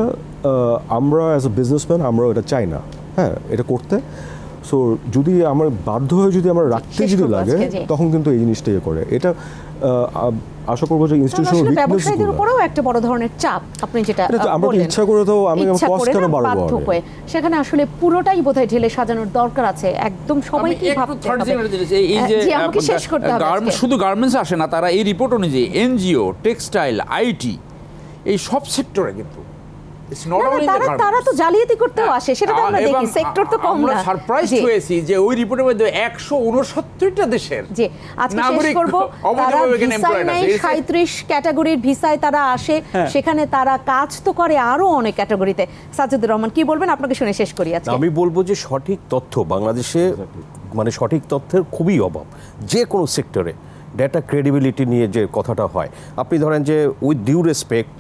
আমরা অ্যাজ এ বিজনেসম্যান আমরা এটা চাই না, হ্যাঁ, এটা করতে। সো যদি আমার বাধ্য হয়ে যদি আমার রাখতে যদি লাগে, তখন কিন্তু এই জিনিসটা ইয়ে করে। এটা আশা করবো যে ইনস্টিটিউশনাল ব্যবসায়ীদের উপরেও একটা বড় ধরনের চাপ, আপনি যেটা আমরা ইচ্ছা করে তো আমি কষ্ট কেন বাড়াবো, সেখানে আসলে পুরোটাই বোধহয় ঢেলে সাজানোর দরকার আছে। একদম সবাইকে ভাবতে হবে। এই যে আমাকে শেষ করতে হবে। শুধু গার্মেন্টস আসে না, তারা এই রিপোর্ট অনুযায়ী এনজিও, টেক্সটাইল, আইটি, এই সব সেক্টরে কিন্তু তারা তো জালিয়াতি করতেও আসে, সেটা তো আমরা দেখি। সেক্টর তো কম না। আমরা সারপ্রাইজ হয়েছি যে ওই রিপোর্টের মধ্যে 169টা দেশের যে আজকে শেষ করব, তারা ভিসায় নাই, 37 ক্যাটাগরির ভিসায় তারা আসে, সেখানে তারা কাজ তো করে আরো অনেক ক্যাটাগরিতে। সাজ্জাদুর রহমান, কি বলবেন? আপনাকে শুনে শেষ করি আজকে। আমি বলবো যে সঠিক তথ্য বাংলাদেশে, মানে সঠিক তথ্যের খুবই অভাব যে কোনো সেক্টরে। ডেটা ক্রেডিবিলিটি নিয়ে যে কথাটা হয়, আপনি ধরেন যে উইথ ডিউ রেসপেক্ট,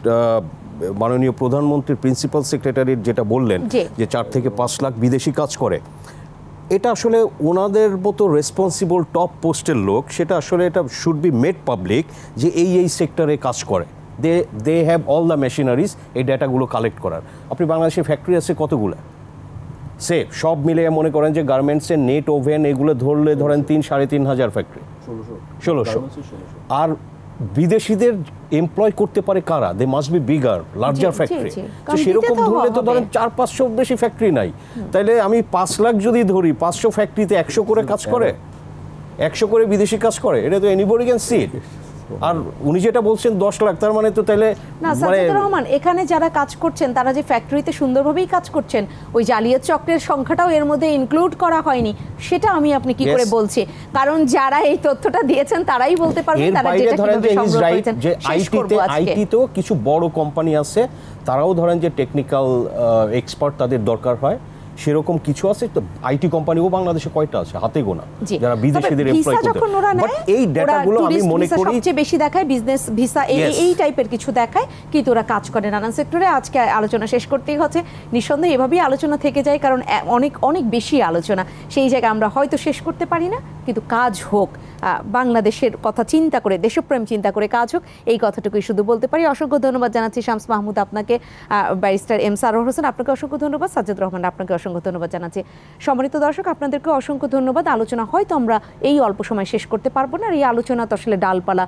মাননীয় প্রধানমন্ত্রীর প্রিন্সিপাল সেক্রেটারির যেটা বললেন যে 4 থেকে 5 লাখ বিদেশি কাজ করে, এটা আসলে ওনাদের মতো রেসপন্সিবল টপ পোস্টের লোক, সেটা আসলে এটা শুড বি মেড পাবলিক যে এই সেক্টরে কাজ করে। They have all the machineries এই ডেটাগুলো কালেক্ট করার। আপনি বাংলাদেশে ফ্যাক্টরি আছে কতগুলো, সব মিলে মনে করেন যে গার্মেন্টসের নেট, ওভেন এগুলো ধরলে ধরেন 3-3.5 হাজার ফ্যাক্টরি, 1600। আর বিদেশিদের এমপ্লয় করতে পারে কারা? They must be bigger, larger factory. তো সেরকম ধরলে তো ধরেন 400-500 বেশি ফ্যাক্টরি নাই। তাইলে আমি 5 লাখ যদি ধরি, 500 ফ্যাক্টরিতে 100 করে কাজ করে, 100 করে বিদেশি কাজ করে, এটা তো এনিবডি ক্যান সি ইট। আর উনি যেটা বলছেন 10 লাখ, তার মানে তো তাহলে না। সাজ্জাদুর রহমান, এখানে যারা কাজ করছেন তারা যে ফ্যাক্টরিতে সুন্দরভাবেই কাজ করছেন, ওই জালিয়াত চক্রের সংখ্যাটাও এর মধ্যে ইনক্লুড করা হয়নি, সেটা আমি আপনি কি করে বলছি? কারণ যারা এই তথ্যটা দিয়েছেন তারাই বলতে পারবেন তারা যেটা কিভাবে সংগ্রহ করেছেন। যে আইটিতেও কিছু বড় কোম্পানি আছে, তারাও ধরেন যে টেকনিক্যাল এক্সপার্ট তাদের দরকার হয়, সেরকম কিছু আছে। তো আইটি কোম্পানিও বাংলাদেশে কয়টা আছে? হাতে গোনা, যারা বিদেশিদের এমপ্লয় করতে। বাট এই ডেটাগুলো আমি মনে করি সবচেয়ে বেশি দেখায় বিজনেস ভিসা, এই টাইপের কিছু দেখায়, কিন্তু ওরা কাজ করে নানান সেক্টরে। আজকে আলোচনা শেষ করতেই হচ্ছে, নিঃসন্দেহে এভাবেই আলোচনা থেকে যায়, কারণ অনেক অনেক বেশি আলোচনা। সেই জায়গায় আমরা হয়তো শেষ করতে পারি না, কিন্তু কাজ হোক, বাংলাদেশের কথা চিন্তা করে, দেশপ্রেম চিন্তা করে কাজ হোক, এই কথাটুকুই শুধু বলতে পারি। অসংখ্য ধন্যবাদ জানাচ্ছি শামস মাহমুদ আপনাকে, ব্যারিস্টার এম সারোয়ার হোসেন আপনাকে অসংখ্য ধন্যবাদ, সাজ্জাদুর রহমান আপনাকে অসংখ্য অসংখ্য ধন্যবাদ জানাচ্ছি। সম্মানিত দর্শক, আপনাদেরকে অসংখ্য ধন্যবাদ। আলোচনা হয়তো আমরা এই অল্প সময় শেষ করতে পারবো না, আর এই আলোচনা তো আসলে ডালপালা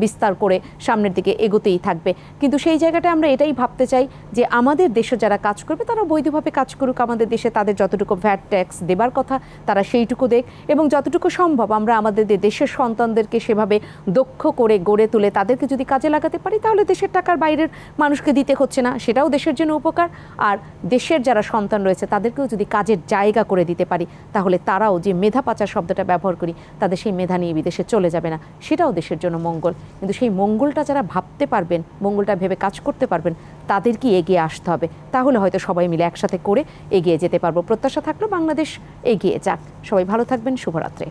বিস্তার করে সামনের দিকে এগোতেই থাকবে, কিন্তু সেই জায়গাটায় আমরা এটাই ভাবতে চাই যে আমাদের দেশে যারা কাজ করবে তারা বৈধভাবে কাজ করুক, আমাদের দেশে তাদের যতটুকু ভ্যাট ট্যাক্স দেবার কথা তারা সেইটুকু দেখ, এবং যতটুকু সম্ভব আমরা আমাদের দেশের সন্তানদেরকে সেভাবে দক্ষ করে গড়ে তুলে তাদেরকে যদি কাজে লাগাতে পারি, তাহলে দেশের টাকার বাইরের মানুষকে দিতে হচ্ছে না, সেটাও দেশের জন্য উপকার। আর দেশের যারা সন্তান রয়েছে তাদেরকেও যদি কাজের জায়গা করে দিতে পারি, তাহলে তারাও যে মেধা পাচার শব্দটা ব্যবহার করি, তাদের সেই মেধা নিয়ে বিদেশে চলে যাবে না, সেটাও দেশের জন্য মঙ্গল। কিন্তু সেই মঙ্গলটা যারা ভাবতে পারবেন, মঙ্গলটা ভেবে কাজ করতে পারবেন, তাদেরকে এগিয়ে আসতে হবে, তাহলে হয়তো সবাই মিলে একসাথে করে এগিয়ে যেতে পারবো। প্রত্যাশা থাকলো বাংলাদেশ এগিয়ে যাক। সবাই ভালো থাকবেন, শুভরাত্রি।